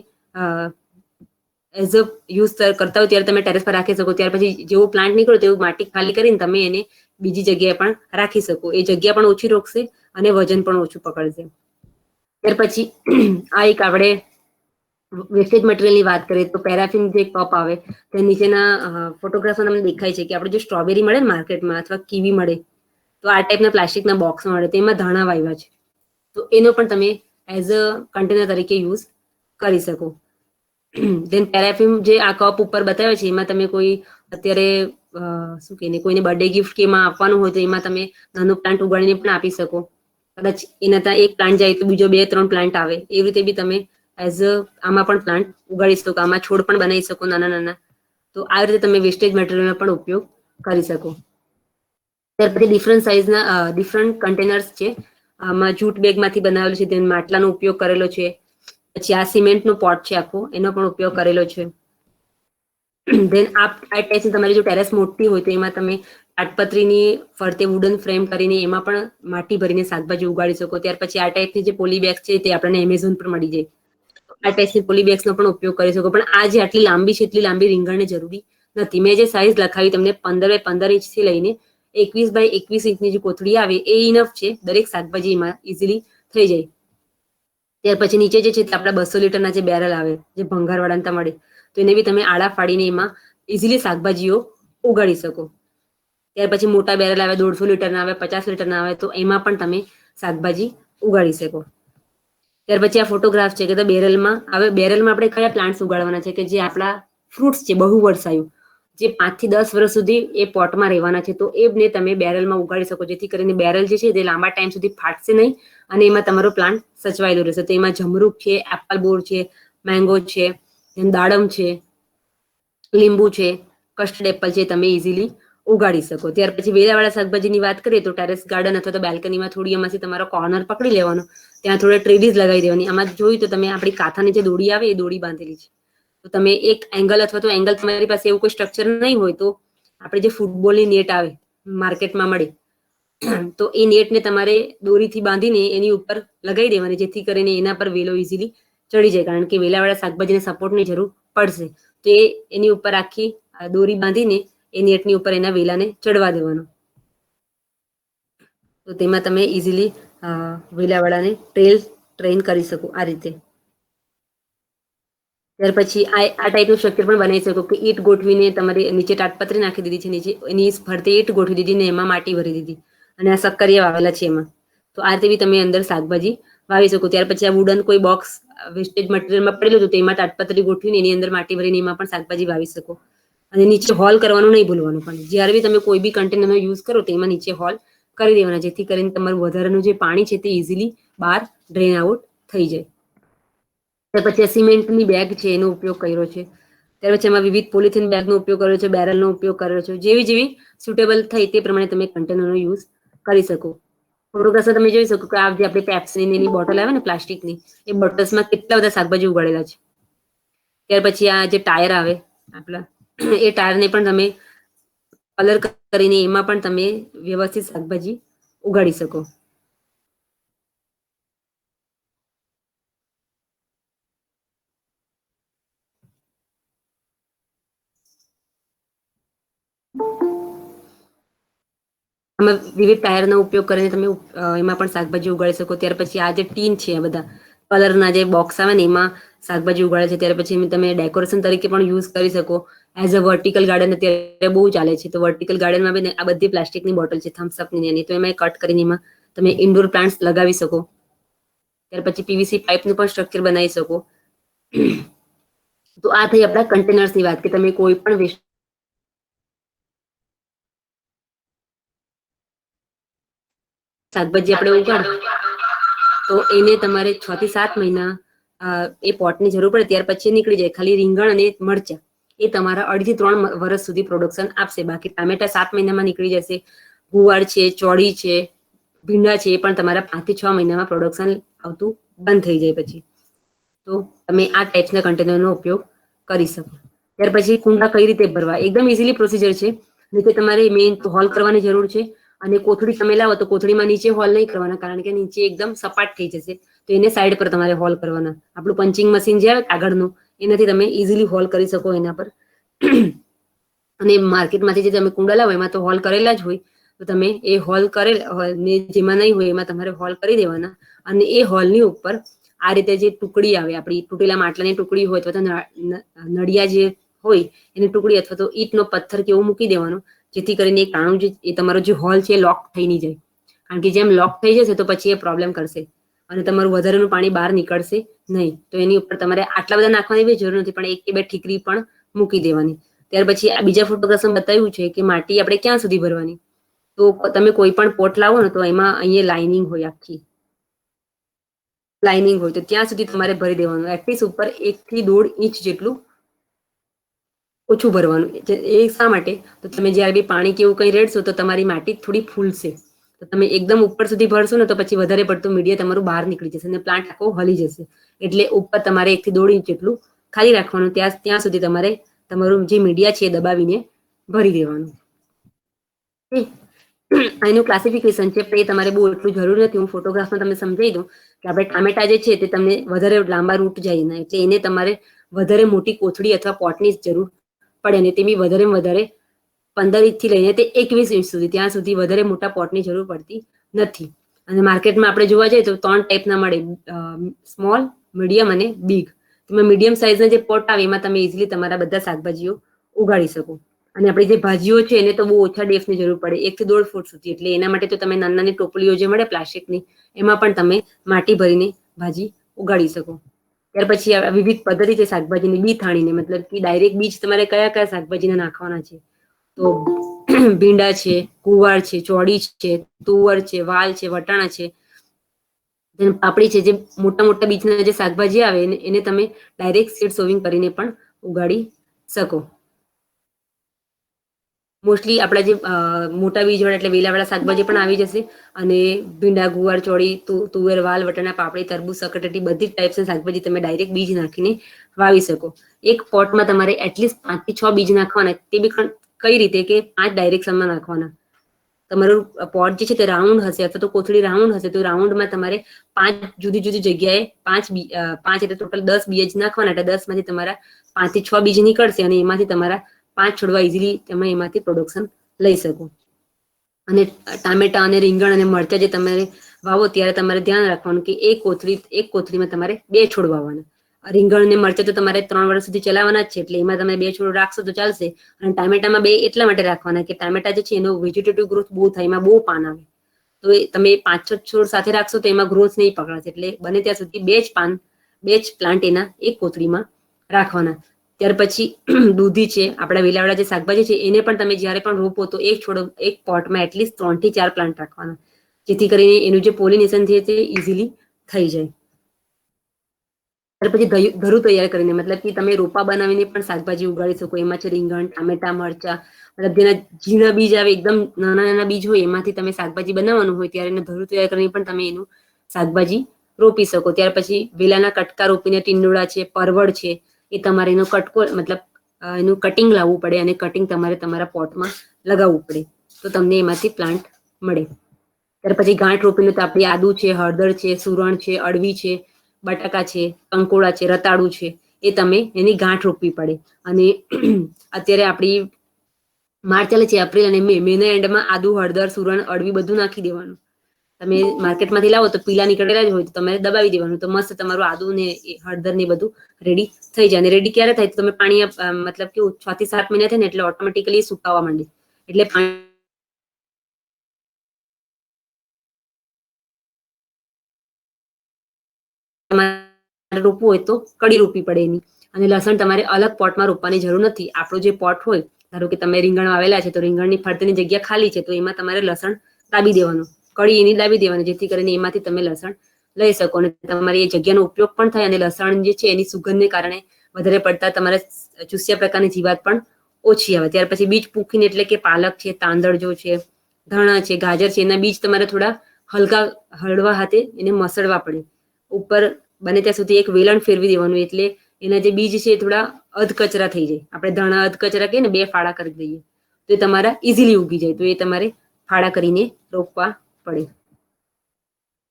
એઝ અ યુઝ કરતા હોય ત્યારે તમે ટેરેસ પર રાખી શકો. ત્યાર પછી જેવું પ્લાન્ટ નીકળો તેવું માટી ખાલી કરીને તમે એને બીજી જગ્યાએ પણ રાખી શકો. એ જગ્યા પણ ઓછી રોકશે અને વજન પણ ઓછું પકડશે. ત્યાર પછી આ એક આપણે વેસ્ટેજ મટીરિયલની વાત કરીએ તો પેરાફિન જે કપ આવે તે નીચેના ફોટોગ્રાફમાં તમને દેખાય છે કે આપણે જે સ્ટ્રોબેરી મળે ને માર્કેટમાં અથવા કીવી મળે તો આ ટાઈપના પ્લાસ્ટિકના બોક્સ મળે, તેમાં ધાણા વાવ્યા છે. તો એનો પણ તમે એઝ અ કન્ટેનર તરીકે યુઝ કરી શકો. દેન પેરાફિન જે આ કપ ઉપર બતાવે છે એમાં તમે કોઈ અત્યારે શું કહીને કોઈને બર્થડે ગિફ્ટ કે એમાં આપવાનું હોય તો એમાં તમે નાનો પ્લાન્ટ ઉગાડીને પણ આપી શકો. કદાચ એના ત્યાં એક પ્લાન્ટ જાય તો બીજો 2-3 પ્લાન્ટ આવે. એવી રીતે બી તમે એઝ અ આમાં પણ પ્લાન્ટ ઉગાડી શકો. આમાં છોડ પણ બનાવી શકો નાના નાના. તો આ રીતે તમે વેસ્ટેજ મટીરિયલનો પણ ઉપયોગ કરી શકો. ત્યાર પછી ડિફરન્ટ સાઇઝના ડિફરન્ટ કન્ટેનર્સ છે. આમાં જૂટ બેગમાંથી બનાવેલું છે, તેમાં માટલાનો ઉપયોગ કરેલો છે. પછી આ સિમેન્ટનો પોટ છે આખો, એનો પણ ઉપયોગ કરેલો છે. દેન આ ટાઈપની તમારી જો ટેરેસ મોટી હોય તો એમાં તમે તાટપત્રીની ફરતે વુડન ફ્રેમ કરીને એમાં પણ માટી ભરીને શાકભાજી ઉગાડી શકો. ત્યાર પછી આ ટાઈપની જે પોલી બેગ છે તે આપણને એમેઝોન પર મળી જાય. આ ટાઈપની પોલી બેગ્સનો પણ ઉપયોગ કરી શકો. પણ આ જે આટલી લાંબી છે એટલી લાંબી રીંગણને જરૂરી નથી. મેં જે સાઇઝ લખાવી તમને 15x15 ઇંચથી લઈને 21x21 ઇંચની જે કોથળી આવે એ ઇનફ છે. દરેક શાકભાજી એમાં ઇઝીલી થઈ જાય. ત્યાર પછી નીચે જે છે તે આપણા 200 લીટરના જે બેરલ આવે જે ભંગારવાળાને મળે તો એને બી તમે આડા ફાડીને એમાં ઇઝીલી શાકભાજીઓ ઉગાડી શકો. ત્યાર પછી મોટા બેરલ આવે 150 લીટરના આવે, 50 લીટરના આવે તો એમાં પણ તમે શાકભાજી ઉગાડી શકો. ત્યાર પછી આ ફોટોગ્રાફ છે કે બેરલમાં આપણે કયા પ્લાન્ટ્સ ઉગાડવાના છે કે જે આપણા ફ્રૂટ્સ છે બહુ વર્ષાયુ, જે 5 થી 10 વર્ષ સુધી એ પોટમાં રહેવાના છે. તો એને તમે બેરલમાં ઉગાડી શકો. જેથી કરીને બેરલ જે છે તે લાંબા ટાઈમ સુધી ફાટશે નહીં અને એમાં તમારો પ્લાન્ટ સચવાયેલો રહેશે. તો એમાં જમરૂખ છે, એપલ બોર છે, મેંગો છે, દાડમ છે, લીંબુ છે, કસ્ટર્ડ એપલ છે, તમે ઇઝીલી ઉગાડી શકો. ત્યાર પછી વેલાવાળા શાકભાજીની વાત કરીએ તો ટેરેસ ગાર્ડન અથવા તો બેલ્કનીમાં થોડી એમાંથી તમારો કોર્નર પકડી લેવાનો, ત્યાં થોડા ટ્રેડીઝ લગાવી દેવાની. આમાં જોયું તો તમે આપણી કાંથાની જે દોરી આવે એ દોરી બાંધેલી છે. તો તમે એક એંગલ અથવા તો એંગલ તમારી પાસે એવું કોઈ સ્ટ્રક્ચર નહીં હોય તો આપણે જે ફૂટબોલની નેટ આવે માર્કેટમાં મળે તો એ નેટને તમારે દોરીથી બાંધીને એની ઉપર લગાવી દેવાની, જેથી કરીને એના પર વેલો ઇઝીલી ચડી જાય. કારણ કે વેલાવાળા શાકભાજીને સપોર્ટની જરૂર પડશે તો એની ઉપર આખી દોરી બાંધીને એ નેટની ઉપર એના વેલાને ચડવા દેવાનો. તો તેમાં તમે ઇઝીલી વેલાવાળાને ટ્રેન કરી શકો આ રીતે. ત્યાર પછી આ ટાઈપનું સ્ટ્રક્ચર પણ બનાવી શકો કે ઈંટ ગોઠવીને તમારે નીચે તાટપત્રી નાખી દીધી છે, નીચે એની ફરતે ઈંટ ગોઠવી દીધી ને એમાં માટી ભરી દીધી અને આ સક્કરિયા વાવેલા છે એમાં. તો આ રીતે બી તમે અંદર શાકભાજી વાવી શકો. ત્યાર પછી આ વુડન કોઈ બોક્સ વેસ્ટેજ મટીરિયલમાં પડેલું હતું તેમાં તાટપત્રી ગોઠવીને એની અંદર માટી ભરીને એમાં પણ શાકભાજી વાવી શકો. અને નીચે હોલ કરવાનું નહીં ભૂલવાનું. પણ જ્યારે બી તમે કોઈ બી કન્ટેનરનો યુઝ કરો તો એમાં નીચે હોલ કરી દેવાના, જેથી કરીને તમારું વધારાનું જે પાણી છે તે ઇઝીલી બહાર ડ્રેન આઉટ થઈ જાય. ત્યાર પછી સિમેન્ટની બેગ છે એનો ઉપયોગ કર્યો છે. ત્યાર પછી એમાં વિવિધ પોલિથીન બેગનો ઉપયોગ કર્યો છે, બેરલનો ઉપયોગ કર્યો છે. જેવી સુટેબલ થઈ તે પ્રમાણે તમે કન્ટેનરનો યુઝ કરી શકો. ફોટોગ્રાફમાં તમે જોઈ શકો કે આ જે આપણી પેપ્સીની બોટલ આવે ને પ્લાસ્ટિકની, એ બોટલ્સમાં કેટલા બધા શાકભાજી ઉગાડેલા છે. ત્યાર પછી આ જે ટાયર આવે આપણા એ ટાયરને પણ તમે કલર કરીને એમાં પણ તમે વ્યવસ્થિત શાકભાજી ઉગાડી શકો. આમાં વિવિધ ટાયરનો ઉપયોગ કરીને તમે એમાં પણ શાકભાજી ઉગાડી શકો. ત્યાર પછી આ જે ટીન છે આ બધા કલરના જે બોક્સ આવે ને એમાં શાકભાજી ઉગાડે છે. ત્યાર પછી તમે ડેકોરેશન તરીકે પણ યુઝ કરી શકો. એઝ અ વર્ટિકલ ગાર્ડન અત્યારે બહુ ચાલે છે. તો વર્ટિકલ ગાર્ડનમાં બી આ બધી પ્લાસ્ટિકની બોટલ છે થમ્સઅપની એની, તો એમાં કટ કરીને એમાં તમે ઇન્ડોર પ્લાન્ટ્સ લગાવી શકો. ત્યાર પછી પીવીસી પાઇપનું પણ સ્ટ્રક્ચર બનાવી શકો. તો આ થઈ આપણા કન્ટેનર્સની વાત કે તમે કોઈ પણ વેસ્ટ શાકભાજી આપણે ઉગાડ તો એને તમારે 6 થી 7 મહિના એ પોટની જરૂર પડે. ત્યાર પછી નીકળી જાય. ખાલી રીંગણ અને મરચા એ તમારા 2.5 થી 3 વર્ષ સુધી પ્રોડક્શન આપશે. બાકી ટામેટા 7 મહિનામાં નીકળી જશે. ગુવાર છે, ચોળી છે, ભીંડા છે એ પણ તમારા 5 થી 6 મહિનામાં પ્રોડક્શન આવતું બંધ થઈ જાય પછી. તો તમે આ ટાઈપ્સના કન્ટેનરનો ઉપયોગ કરી શકો. ત્યાર પછી કુંડા કઈ રીતે ભરવા, એકદમ ઇઝીલી પ્રોસિજર છે. નીચે તમારે મેઇન હોલ કરવાની જરૂર છે. અને કોથળી તમે લાવો તો કોથળીમાં નીચે હોલ નહીં કરવાના, કારણ કે નીચે એકદમ સપાટ થઈ જશે. તો એને સાઈડ પર તમારે હોલ કરવાના. આપણું પંચિંગ મશીન જે આવે કાગળનું, એનાથી તમે ઇઝીલી હોલ કરી શકો એના પર. અને માર્કેટમાંથી જે તમે કુંડા લાવો એમાં તો હોલ કરેલા જ હોય, તો તમે એ હોલ કરેલા જેમાં નહીં હોય એમાં તમારે હોલ કરી દેવાના. અને એ હોલની ઉપર આ રીતે જે ટુકડી આવે, આપણી તૂટેલા માટલાની ટુકડી હોય અથવા તો નળિયા જે હોય એની ટુકડી અથવા તો ઈંટનો પથ્થર કે એવું મૂકી દેવાનું, જેથી કરીને એ કાણું એ તમારો જે હોલ છે એ લોક થઈ નહીં જાય. કારણ કે જેમ લોક થઈ જશે તો પછી એ પ્રોબ્લેમ કરશે અને તમારું વધારેનું પાણી બહાર નીકળશે નહીં. તો એની ઉપર તમારે આટલા બધા નાખવાની બી જરૂર નથી, પણ 1 કે 2 ઠીકરી પણ મૂકી દેવાની. ત્યાર પછી આ બીજા ફોટોગ્રાફમાં બતાવ્યું છે કે માટી આપણે ક્યાં સુધી ભરવાની. તો તમે કોઈ પણ પોટ લાવો ને તો એમાં અહીંયા લાઇનિંગ હોય, આખી લાઇનિંગ હોય, તો ત્યાં સુધી તમારે ભરી દેવાનું. એટલીસ્ટ ઉપર 1 થી 1.5 ઇંચ જેટલું ઓછું ભરવાનું. એ શા માટે? તો તમે જ્યારે બી પાણી કેવું કંઈ રેડશો તો તમારી માટી થોડી ફૂલશે. તો તમે એકદમ ઉપર સુધી ભરશો ને તો પછી વધારે પડતું મીડિયા તમારું બહાર નીકળી જશે અને પ્લાન્ટ આખો હલી જશે. એટલે ઉપર તમારે 1 થી 1.5 ઇંચ જેટલું ખાલી રાખવાનું. ત્યાં સુધી તમારે તમારું જે મીડિયા છે એ દબાવીને ભરી દેવાનું. એનું ક્લાસિફિકેશન છે, પણ એ તમારે બહુ એટલું જરૂર નથી. હું ફોટોગ્રાફમાં તમને સમજાવી દઉં કે આપણે ટામેટા જે છે તે તમને વધારે લાંબા રૂટ જાય ના, એટલે એને તમારે વધારે મોટી કોથળી અથવા પોટની જરૂર પડે. અને તે બી વધારે 15 ઇંચથી લઈને તે 21 ઇંચ સુધી, ત્યાં સુધી વધારે મોટા પોટની જરૂર પડતી નથી. અને માર્કેટમાં આપણે જોવા જઈએ તો 3 ટાઈપના મળે, સ્મોલ, મીડિયમ અને બિગ. તમે મીડિયમ સાઇઝના જે પોટ આવે એમાં તમે ઇઝીલી તમારા બધા શાકભાજીઓ ઉગાડી શકો. અને આપણી જે ભાજીઓ છે એને તો બહુ ઓછા ડેપ્થની જરૂર પડે, 1 થી 1.5 ફૂટ સુધી. એટલે એના માટે તો તમે નાની નાની ટોપલીઓ જે મળે પ્લાસ્ટિકની, એમાં પણ તમે માટી ભરીને ભાજી ઉગાડી શકો. ત્યાર પછી વિવિધ પદ્ધતિ છે શાકભાજીની બી થાણીને, મતલબ કે ડાયરેક્ટ બીજ તમારે કયા કયા શાકભાજીને નાખવાના છે. તો ભીંડા છે, ગુવાર છે, ચોળી છે, તુવર છે, વાલ છે, વટાણા છે, પાપડી છે, જે મોટા મોટા બીજના જે શાકભાજી આવે એને તમે ડાયરેક્ટ સીડ સોવિંગ કરીને પણ ઉગાડી શકો. મોસ્ટલી આપણા જે મોટા બીજવાળા એટલે વેલાવાળા શાકભાજી પણ આવી જશે. અને ભીંડા, ગુવાર, ચોળી, તુવેર, વાલ, વટાણા, પાપડી, તરબૂચ, સકરટેટી બધી જ ટાઈપ્સના શાકભાજી તમે ડાયરેક્ટ બીજ નાખીને વાવી શકો. એક પોટમાં તમારે એટલીસ્ટ 5 થી 6 બીજ નાખવાના. તે બી કઈ રીતે કે 5 ડાયરેક્શનમાં નાખવાના. તમારું પોટ જે છે તે રાઉન્ડ હશે અથવા તો કોથળી રાઉન્ડ હશે, તો રાઉન્ડમાં તમારે 5 જુદી જુદી જગ્યાએ 5 એટલે ટોટલ 10 બીજ નાખવાના. એટલે 10 માંથી તમારા 5 થી 6 બીજ નીકળશે અને એમાંથી તમારા 5 છોડવા ઇઝીલી તમે એમાંથી પ્રોડક્શન લઈ શકો. અને ટામેટા અને રીંગણ અને મરચાં જે તમે વાવો ત્યારે તમારે ધ્યાન રાખવાનું કે એક કોથળીમાં તમારે 2 છોડ વાવવાના. રીંગણ અને મરચાં તો તમારે 3 વર્ષ સુધી ચલાવવાના જ છે, એટલે એમાં તમે 2 છોડ રાખશો તો ચાલશે. અને ટામેટામાં 2 એટલા માટે રાખવાના કે ટામેટા જે છે એનો વેજીટેટિવ ગ્રોથ બહુ થાય, એમાં બહુ પાન આવે. તો તમે 5-6 છોડ સાથે રાખશો તો એમાં ગ્રોથ નહીં પકડાશે. એટલે બને ત્યાં સુધી 2 જ પ્લાન્ટ એના એક કોથળીમાં રાખવાના. ત્યાર પછી દૂધી છે, આપણા વેલાવાળા જે શાકભાજી છે, એને પણ તમે જ્યારે પણ રોપો તો એક પોટમાં એટલીસ્ટ 3 થી 4 પ્લાન્ટ રાખવાના, જેથી કરીને એનું જે પોલિનેશન છે તે ઇઝીલી થઈ જાય. ત્યાર પછી ઘરું તૈયાર કરીને, મતલબ કે તમે રોપા બનાવીને પણ શાકભાજી ઉગાડી શકો. એમાં છે રીંગણ, ટામેટા, મરચા, મતલબ જેના ઝીણા બીજ આવે, એકદમ નાના નાના બીજ હોય, એમાંથી તમે શાકભાજી બનાવવાનું હોય ત્યારે એને ઘરું તૈયાર કરીને પણ તમે એનું શાકભાજી રોપી શકો. ત્યાર પછી વેલાના કટકા રોપીને ટીંડોળા છે, પરવળ છે, એ તમારે એનો કટકો મતલબ એનું કટિંગ લાવવું પડે અને કટિંગ તમારે તમારા પોટમાં લગાવવું પડે, તો તમને એમાંથી પ્લાન્ટ મળે. ત્યાર પછી ગાંઠ રોપીને તો આપણી આદુ છે, હળદર છે, સુરણ છે, અળવી છે, બટાકા છે, કંકોડા છે, રતાળુ છે, એ તમે એની ગાંઠ રોપવી પડે. અને અત્યારે આપણી માર્ચ ચાલે છે, એપ્રિલ અને મેના એન્ડમાં આદુ, હળદર, સુરણ, અળવી બધું નાખી દેવાનું. તમે માર્કેટમાંથી લાવો તો પીલા નીકળેલા જ હોય, તો તમારે દબાવી દેવાનું, તો મસ્ત તમારું આદુ ને હળદર ને બધું રેડી થઈ જાય. અને રેડી ક્યારે થાય? તો તમે પાણી મતલબ કેવું 6 થી 7 મહિના થાય ને એટલે ઓટોમેટિકલી સુકાવા માંડે, એટલે પાણી રોપવું હોય તો કડી રોપવી પડે એની. અને લસણ તમારે અલગ પોટમાં રોપવાની જરૂર નથી. આપણો જે પોટ હોય, ધારો કે તમે રીંગણ વાવેલા છે તો રીંગણની ફરતેની જગ્યા ખાલી છે, તો એમાં તમારે લસણ દાબી દેવાનું, કડી એની દાબી દેવાની, જેથી કરીને એમાંથી તમે લસણ લઈ શકો અને તમારી એ જગ્યાનો ઉપયોગ પણ થાય. અને લસણ જે છે એની સુગંધને કારણે વધારે પડતા તમારે ચૂસ્યા પ્રકારની જીવાત પણ ઓછી આવે. ત્યાર પછી બીજ પૂખીને, એટલે કે પાલક છે, તાંદળજો છે, ધાણા છે, ગાજર છે, એના બીજ તમારે થોડા હળવા હાથે એને મસળવા પડે. ઉપર બને ત્યાં સુધી એક વેલણ ફેરવી દેવાનું, એટલે એના જે બીજ છે એ થોડા અધકચરા થઈ જાય. આપણે ધાણા અધકચરા કહીએ ને, 2 ફાળા કરી દઈએ, તો એ તમારા ઇઝીલી ઉગી જાય. તો એ તમારે ફાળા કરીને રોપવા પડે.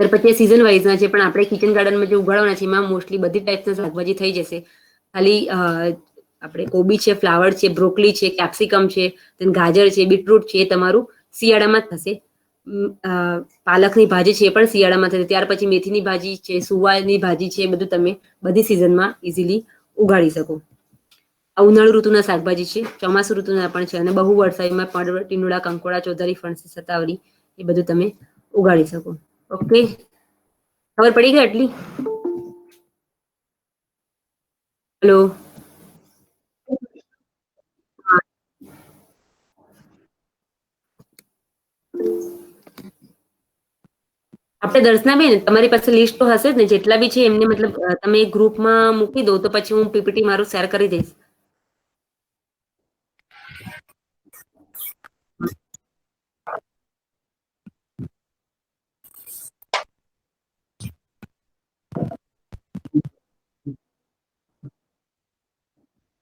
ત્યાર પછી સિઝન વાઇઝના છે, પણ આપણે કિચન ગાર્ડનમાં જે ઉગાડવાના છે એમાં મોસ્ટલી બધી ટાઈપ્સના શાકભાજી થઈ જશે. ખાલી આપણે કોબી છે, ફ્લાવર છે, બ્રોકલી છે, કેપ્સિકમ છે, ગાજર છે, બીટરૂટ છે, એ તમારું શિયાળામાં જ થશે. પાલકની ભાજી છે એ પણ શિયાળામાં થશે. ત્યાર પછી મેથીની ભાજી છે, સુવાની ભાજી છે, એ બધું તમે બધી સિઝનમાં ઇઝીલી ઉગાડી શકો. આ ઉનાળુ ઋતુના શાકભાજી છે, ચોમાસુ ઋતુના પણ છે, અને બહુ વરસાદમાં પડવળ, ટીંડોળા, કંકોડા, ચોધારી, ફણસી, સતાવરી એ બધું તમે ઉગાડી શકો. ઓકે, ખબર પડી ગઈ આટલી? હેલો. આપણે દર્શનાબેન, તમારી પાસે લિસ્ટ તો હશે જ ને, જેટલા બી છે એમને મતલબ તમે ગ્રુપમાં મૂકી દો તો પછી હું પીપીટી મારું શેર કરી દઈશ.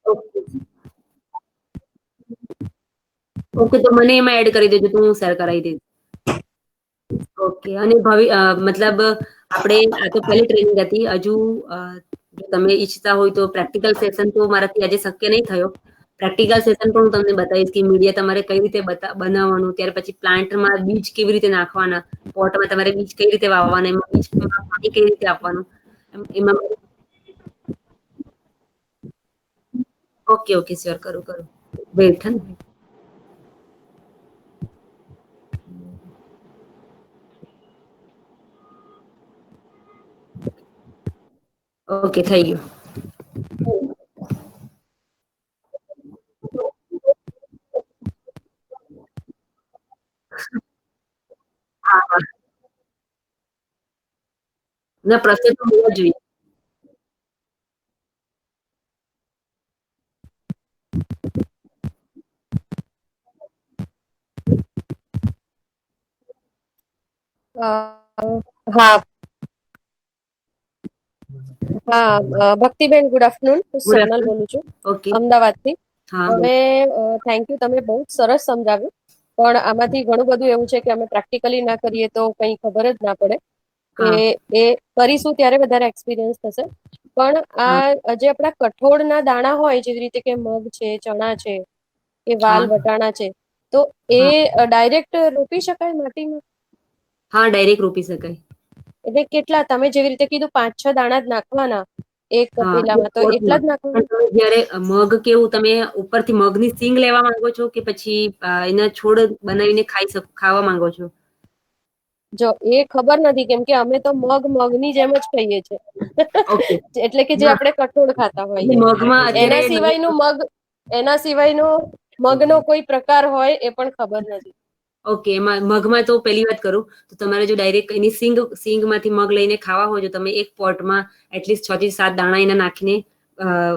ઓકે, ઓકે, તો મને એમાં એડ કરી દેજો તો હું શેર કરાવી દઈશ. ઓકે, અને મતલબ આપણે આ તો પહેલી ટ્રેનિંગ હતી. હજુ જો તમે ઈચ્છતા હોય તો પ્રેક્ટિકલ સેશન તો મારાથી આજે શક્ય નહીં થયો. પ્રેક્ટિકલ સેશન પણ હું તમને બતાવીશ કે મીડિયા તમારે કઈ રીતે બનાવવાનું, ત્યાર પછી પ્લાન્ટમાં બીજ કેવી રીતે નાખવાના, પોટમાં તમારે બીજ કઈ રીતે વાવવાના, એમાં બીજમાં પાણી કઈ રીતે આપવાનું. એમાં ઓકે, ઓકે, શ્યોર, કરું. વેઇટ. ઓકે, થઈ ગયું. હા, હા. ના, પ્રશ્ન તો હોવો જોઈએ. અ, હા હા ભક્તિબેન, ગુડ આફ્ટરનૂન. હું ગુડ સોનલ આફ્ટરનૂન. બોલું છું ઓકે. અમદાવાદથી. હા, હવે થેન્ક યુ, તમે બહુ સરસ સમજાવ્યું, પણ આમાંથી ઘણું બધું એવું છે કે અમે પ્રેક્ટિકલી ના કરીએ તો કંઈ ખબર જ ના પડે. હા, એ કરીશું ત્યારે વધારે એક્સપિરિયન્સ થશે. પણ હા, આ જે આપણા કઠોળના દાણા હોય, જેવી રીતે કે મગ છે, ચણા છે, કે હા, વાલ વટાણા છે, તો એ હા, ડાયરેક્ટ રોપી શકાય માટીમાં? હા, ડાયરેક્ટ રોપી શકાય. એટલે કેટલા, તમે જેવી રીતે કીધું 5-6 દાણા જ નાખવાના એક હા, એક પેલામાં, તો એટલા પોટમાં. જ પણ નાખવાના? તમે જ્યારે મગ કેવું તમે ઉપરથી મગની સિંગ લેવા માંગો છો કે પછી એના છોડ બનાવીને ખાવા માંગો છો? જો એ ખબર નથી, કેમ કે અમે તો મગની જેમ જ ખાઈએ છીએ. ઓકે. એટલે કે જે ના, આપણે કઠોળ ખાતા એટલે હોઈએ. મગમાં અત્યારે એના સિવાયનો મગનો કોઈ પ્રકાર હોય એ પણ ખબર નથી. ઓકે, એમાં મગમાં તો પહેલી વાત કરું તો તમારે જો ડાયરેક્ટ એની સિંગમાંથી મગ લઈને ખાવા હોય તો તમે એક પોટમાં એટલીસ્ટ 6 થી 7 દાણા એના નાખીને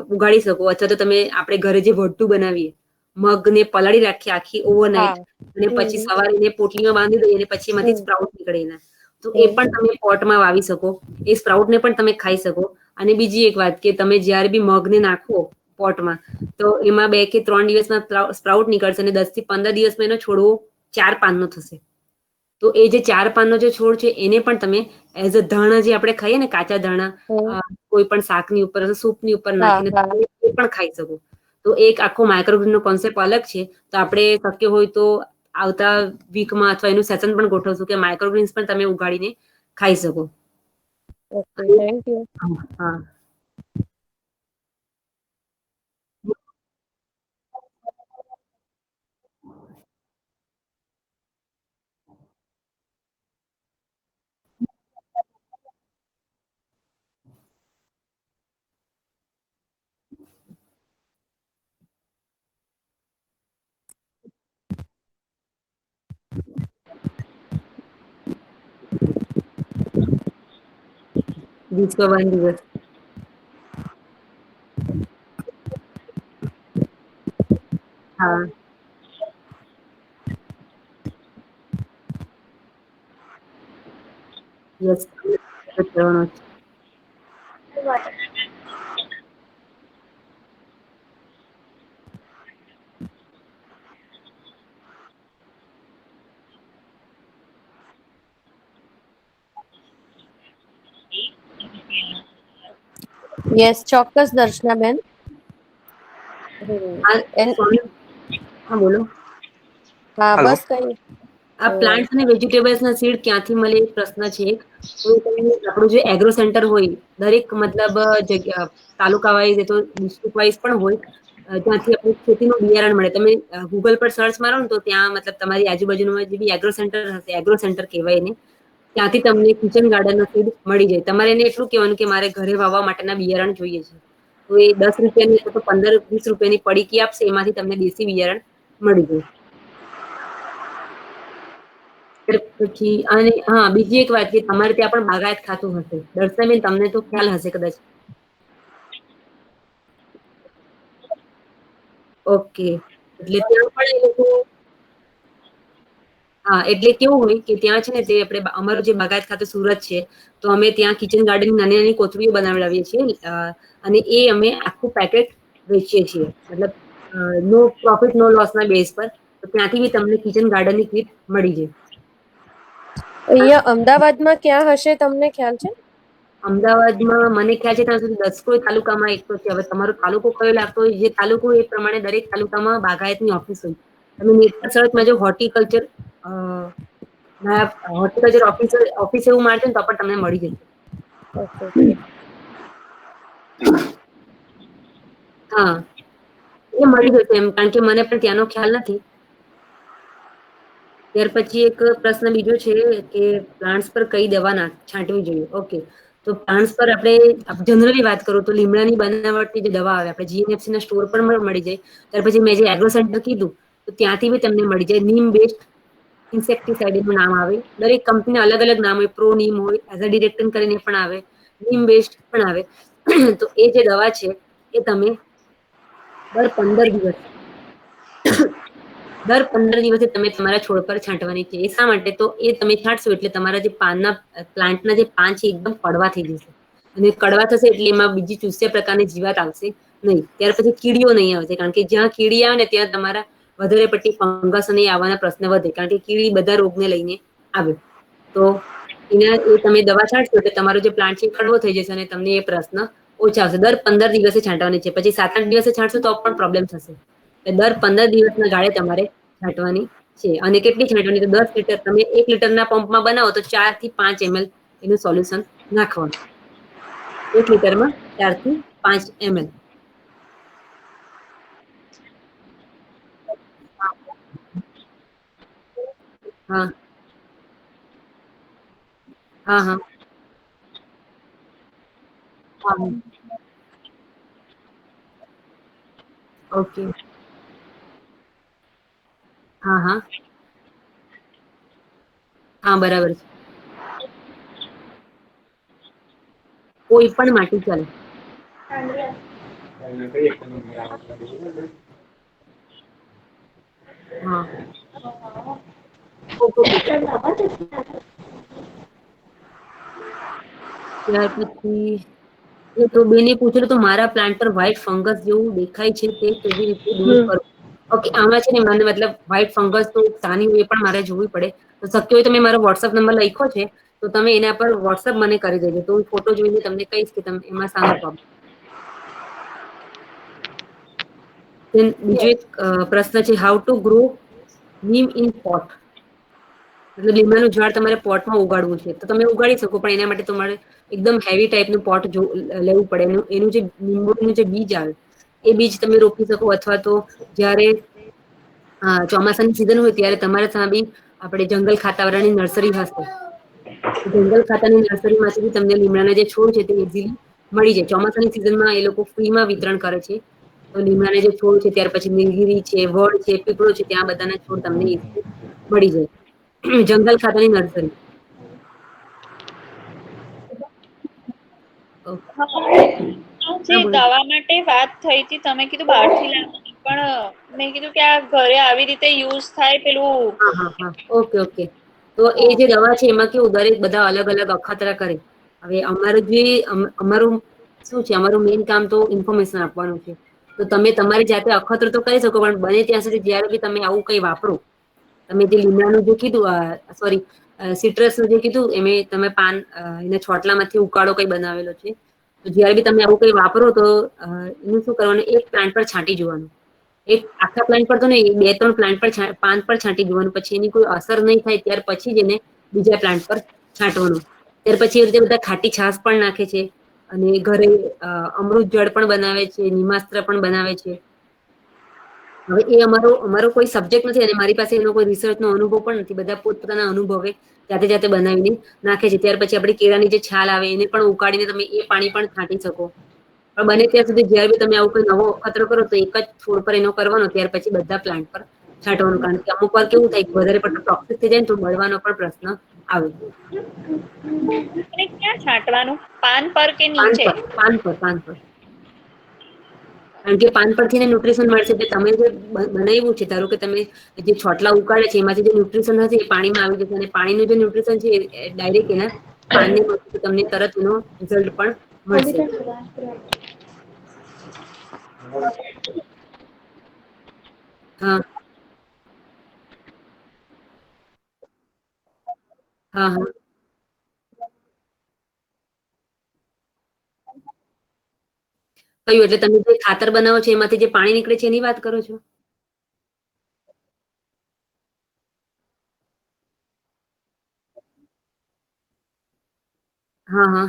ઉગાડી શકો. અથવા તો તમે આપણે ઘરે જે ભટ્ટું બનાવીએ, મગને પલાળી રાખીએ આખી હા. ઓવરનાઈટ, અને પછી હમ સવારે એને પોટલીમાં બાંધી દઈએ અને પછી એમાંથી હમ સ્પ્રાઉટ નીકળે એના. તો એ હમ પણ તમે પોટમાં વાવી શકો. એ સ્પ્રાઉટને પણ તમે ખાઈ શકો. અને બીજી એક વાત કે તમે જ્યારે બી મગને નાખો પોટમાં, તો એમાં 2 કે 3 દિવસમાં સ્પ્રાઉટ નીકળશે અને 10 થી 15 દિવસમાં એનો છોડવો 4 પાનનો થશે. તો એ જે 4 પાનનો જે છોડ છે એને પણ તમે એઝ અ ધાણા, જે આપણે ખાઈએ ને કાચા ધાણા, હમ કોઈ પણ શાકની ઉપર, સૂપની ઉપર હા નાખીને હા એ પણ ખાઈ શકો. તો એક આખો માઇક્રોગ્રીનનો કોન્સેપ્ટ અલગ છે. તો આપણે શક્ય હોય તો આવતા વીકમાં અથવા એનું સેશન પણ ગોઠવશું કે માઇક્રોગ્રીન્સ પણ તમે ઉગાડીને ખાઈ શકો. Okay, thank you. હા. વિશ્વ વન દિવસ. હા, યસ. યસ, ચોક્કસ દર્શનાબેન. આ એન- સોનલ, હા બોલો. હા, હલો. બસ કઈ આ પ્લાન્ટ્સ અને વેજીટેબલ્સ ના સીડ ક્યાંથી મળે એ પ્રશ્ન છે એક. તો આપણું જે એગ્રો સેન્ટર હોય દરેક મતલબ જગ્યા તાલુકા વાઇઝ તો ડિસ્ટ્રિક્ટ વાઇઝ પણ હોય, ત્યાંથી આપણે ખેતીનું બિયારણ મળે. તમે ગૂગલ પર સર્ચ મારો ને તો ત્યાં મતલબ તમારી આજુબાજુમાં જે બી એગ્રો સેન્ટર હશે, એગ્રો સેન્ટર કહેવાય એને, ત્યાંથી તમને કિચન ગાર્ડનનો સીડ મળી જાય. તમારે એને એટલું કહેવાનું કે મારે ઘરે વાવવા માટેના બિયારણ જોઈએ છે, તો એ 10 રૂપિયાની અથવા તો 15-20 રૂપિયાની પડીકી આપશે, એમાંથી તમને દેશી બિયારણ મળી જાય. પછી અને હા, બીજી એક વાત કે તમારે ત્યાં પણ બાગાયત ખાતું હશે દર્શનાબેન, તમને તો ખ્યાલ હશે કદાચ. ઓકે, એટલે ત્યાં પણ એ લોકો, હા, એટલે કેવું હોય કે ત્યાં છે ને તે આપણે અમારું જે બાગાયત ખાતું સુરત છે, તો અમે ત્યાં કિચન ગાર્ડન નાની નાની કોથળીઓ બનાવડાવીએ છીએ, અને એ અમે આખું પેકેટ વેચીએ છીએ, મતલબ નો પ્રોફિટ નો લોસ ના બેઝ પર. તો ત્યાંથી બી તમને કિચન ગાર્ડનની કીટ મળી જાય. અહીંયા અમદાવાદમાં ક્યાં હશે, તમને ખ્યાલ છે? અમદાવાદમાં મને ખ્યાલ છે ત્યાં સુધી 10 તાલુકામાં એક તો છે. હવે તમારો તાલુકો કયો લાગતો હોય, જે તાલુકો એ પ્રમાણે દરેક તાલુકામાં બાગાયતની ઓફિસ હોય. તમે નેટ પર સર્ચમાં જો હોર્ટિકલ્ચર ઓફિસ એવું મારશો ને તો પણ તમને મળી જશે. ઓકે. હા, એ મળી જશે એમ, કારણ કે મને પણ ત્યાંનો ખ્યાલ નથી. ત્યાર પછી એક પ્રશ્ન બીજો છે કે પ્લાન્ટ્સ પર કઈ દવા છાંટવી જોઈએ. ઓકે, તો પ્લાન્ટ્સ પર આપણે જનરલી વાત કરું તો લીમડાની બનાવટની જે દવા આવે, આપણે જીએનએફસી ના સ્ટોર પર મળી જાય. ત્યાર પછી મેં જે એગ્રો સેન્ટર કીધું, તો ત્યાંથી બી તમને મળી જાય. નીમ બેસ્ડ ઇન્સેક્ટિસાઇડ નું નામ આવે. દરેક કંપની અલગ અલગ નામ હોય. પ્રો નીમ હોય, એઝાડિરેક્ટન કરીને પણ આવે, નીમ બેસ્ડ પણ આવે. તો એ જે દવા છે એ તમે દર 15 દિવસ દર 15 દિવસે તમે તમારા છોડ પર છાંટવાની છે. એ શા માટે? તો એ તમે છાંટશો એટલે તમારા જે પ્લાન્ટના જે પાન છે એકદમ કડવા થઈ જશે, અને કડવા થશે એટલે એમાં બીજી ચૂસ્યા પ્રકારની જીવાત આવશે નહીં. ત્યાર પછી કીડીઓ નહીં આવશે, કારણ કે જ્યાં કીડી આવે ને ત્યાં તમારા વધારે પડતી ફંગસ અને આવવાના પ્રશ્ન વધે, કારણ કે કીડી બધા રોગને લઈને આવે. તો એ તમે દવા છાંટશો એટલે તમારો જે પ્લાન્ટ છે કડવો થઈ જશે અને તમને એ પ્રશ્ન ઓછા આવશે. દર 15 દિવસે છાંટવાની છે. પછી 7-8 દિવસે છાંટશો તો પણ પ્રોબ્લેમ થશે. દર 15 દિવસના ગાળે તમારે છાંટવાની છે. અને કેટલી છાંટવાની? તો 10 લીટર, તમે 1 લીટરના પંપમાં બનાવો તો 4 થી 5 ml એનું સોલ્યુશન નાખવાનું. 1 લીટરમાં 4 થી 5 ml. હા હા હા હા. ઓકે. હા હા હા, બરાબર છે. કોઈ પણ માટી ચાલે. હા. Okay, okay. ત્યાર પછી એ તો બેને પૂછેલું તો મારા પ્લાન્ટ પર વ્હાઈટ ફંગસ જેવું દેખાય છે, તે કેવી રીતે દૂર હમ. કરું? ઓકે, આમાં છે ને મને મતલબ વ્હાઈટ ફંગસ તો સાની હોય એ પણ મારે જોવી પડે. તો શક્ય હોય તો મેં મારો વોટ્સઅપ નંબર લખ્યો છે, તો તમે એના પર વોટ્સઅપ મને કરી દેજો, તો હું ફોટો જોઈને તમને કહીશ કે તમે એમાં શાનો પ્રોબ્લેમ. બીજો એક પ્રશ્ન છે, how to grow neem in pot. મતલબ લીમડાનું ઝાડ તમારે પોટમાં ઉગાડવું છે, તો તમે ઉગાડી શકો, પણ એના માટે તમારે એકદમ હેવી ટાઈપનું પોટ લેવું પડે. એનું જે લીંબોળીનું જે બીજ આવે એ બીજ તમે રોપી શકો, અથવા તો જ્યારે ચોમાસાની સિઝન હોય ત્યારે તમારે ત્યાં બી આપણે જંગલ ખાતાવાળાની નર્સરી હશે, જંગલ ખાતાની નર્સરીમાંથી બી તમને લીમડાના જે છોડ છે તે ઇઝીલી મળી જાય. ચોમાસાની સિઝનમાં એ લોકો ફ્રીમાં વિતરણ કરે છે. તો લીમડાના જે છોડ છે, ત્યાર પછી નીલગિરી છે, વડ છે, પીપળો છે, ત્યાં બધાના છોડ તમને ઇઝીલી મળી જાય. જંગલ ખાતાની નર્સરી. ઓકે. જે હા બોલો. દવા માટે વાત થઈ હતી, તમે કીધું બહારથી લાવવાની, પણ મેં કીધું કે આ ઘરે આવી રીતે યુઝ થાય પેલું. હા હા હા, ઓકે ઓકે. તો એ જે દવા છે એમાં કેવું, દરેક બધા અલગ અલગ અખતરા કરે. હવે અમારું શું છે, અમારું મેઇન કામ તો ઇન્ફોર્મેશન આપવાનું છે. તો તમે તમારી જાતે અખતરો તો કરી શકો, પણ બને ત્યાં સુધી જયારે બી તમે આવું કઈ વાપરો, તમે જે લીમડાનું જે કીધું, સોરી સિટ્રસનું જે કીધું, તમે પાન એના છોટલામાંથી ઉકાળો કઈ બનાવેલો છે, તો જ્યારે બી તમે આવું કંઈ વાપરો તો એનું શું કરવાનું, એક પ્લાન્ટ પર છાંટી જોવાનું. એક આખા પ્લાન્ટ પર તો નહીં, 2-3 પ્લાન્ટ પર પાન પર છાંટી જોવાનું. પછી એની કોઈ અસર નહીં થાય ત્યાર પછી જ એને બીજા પ્લાન્ટ પર છાંટવાનું. ત્યાર પછી એ રીતે બધા ખાટી છાશ પણ નાખે છે અને ઘરે અમૃત જળ પણ બનાવે છે, નિમાસ્ત્ર પણ બનાવે છે. હવે એ અમારો કોઈ સબ્જેક્ટ નથી અને મારી પાસે એનો કોઈ રિસર્ચનો અનુભવ પણ નથી. બધા પોતપોતાના અનુભવે જાતે જાતે બનાવીને નાખે છે. ત્યાર પછી આપણી કેળાની જે છાલ આવે એને પણ ઉકાળીને તમે એ પાણી પણ છાંટી શકો. પણ બને ત્યાં સુધી જ્યારે બી તમે આવું કોઈ નવો અખતરો કરો તો એક જ છોડ પર એનો કરવાનો, ત્યાર પછી બધા પ્લાન્ટ પર છાંટવાનું. કારણ કે અમુક વાર કેવું થાય કે વધારે પડતું ટોક્સિક થઈ જાય ને તો બળવાનો પણ પ્રશ્ન આવે. અને ક્યાં છાંટવાનું? પાન પર કે પાન નીચે? પર, પાન પર, પાન પર. કારણ કે પાન પરથી ને ન્યુટ્રિશન મળશે. એટલે તમે જે બનાવ્યું છે, ધારો કે તમે જે છોટલા ઉકાળે છે એમાંથી જે ન્યુટ્રિશન હશે એ પાણીમાં આવી જશે અને પાણીનું જે ન્યુટ્રિશન છે એ ડાયરેક્ટ એના પાનને મળશે. તો તમને તરત એનો રિઝલ્ટ પણ મળશે. હા, હા, હા. કયું? એટલે તમે જે ખાતર બનાવો છો એમાંથી જે પાણી નીકળે છે એની વાત કરો છો? હા, હા,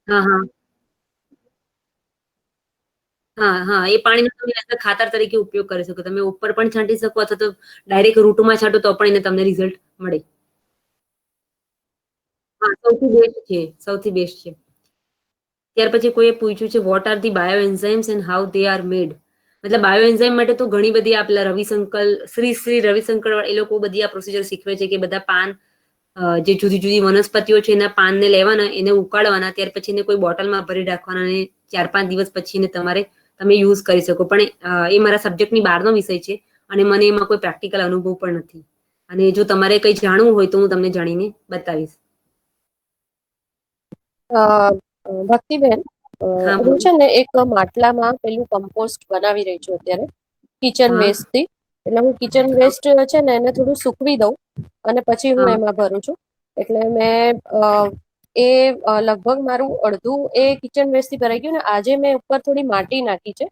હા, હા, હા, હા. એ પાણીનો તમે એઝ અ ખાતર તરીકે ઉપયોગ કરી શકો. તમે ઉપર પણ છાંટી શકો અથવા તો ડાયરેક્ટ રૂટમાં છાંટો તો પણ એને તમને રિઝલ્ટ મળે. હા, સૌથી બેસ્ટ છે, સૌથી બેસ્ટ છે. ત્યાર પછી કોઈએ પૂછ્યું છે, what are the bio enzymes and how they are made? મતલબ બાયો એન્ઝાઇમ માટે તો ઘણી બધી આપેલા રવિશંકર, શ્રી રવિશંકર એ લોકો બધી આ પ્રોસિજર શીખવે છે કે બધા પાન, જે જુદી જુદી વનસ્પતિઓ છે એના પાનને લેવાના, એને ઉકાળવાના, ત્યાર પછી એને કોઈ બોટલમાં ભરી રાખવાના અને 4-5 દિવસ પછી એને તમે યુઝ કરી શકો. પણ એ મારા સબ્જેક્ટની બહારનો વિષય છે અને મને એમાં કોઈ પ્રેક્ટિકલ અનુભવ પણ નથી. અને જો તમારે કંઈ જાણવું હોય તો હું તમને જાણીને બતાવીશ. અ, ભક્તિબેન, હા, હું બોલો. છે ને એક માટલામાં પેલું કમ્પોસ્ટ બનાવી રહી છું અત્યારે, કિચન હા, વેસ્ટ થી. એટલે હું કિચન વેસ્ટ છે ને એને થોડું સૂકવી દઉં અને પછી હું હા, એમાં ભરું છું. એટલે મેં એ લગભગ મારું અડધું એ કિચન વેસ્ટ થી ભરાઈ ગયું ને. આજે મેં ઉપર થોડી માટી નાખી છે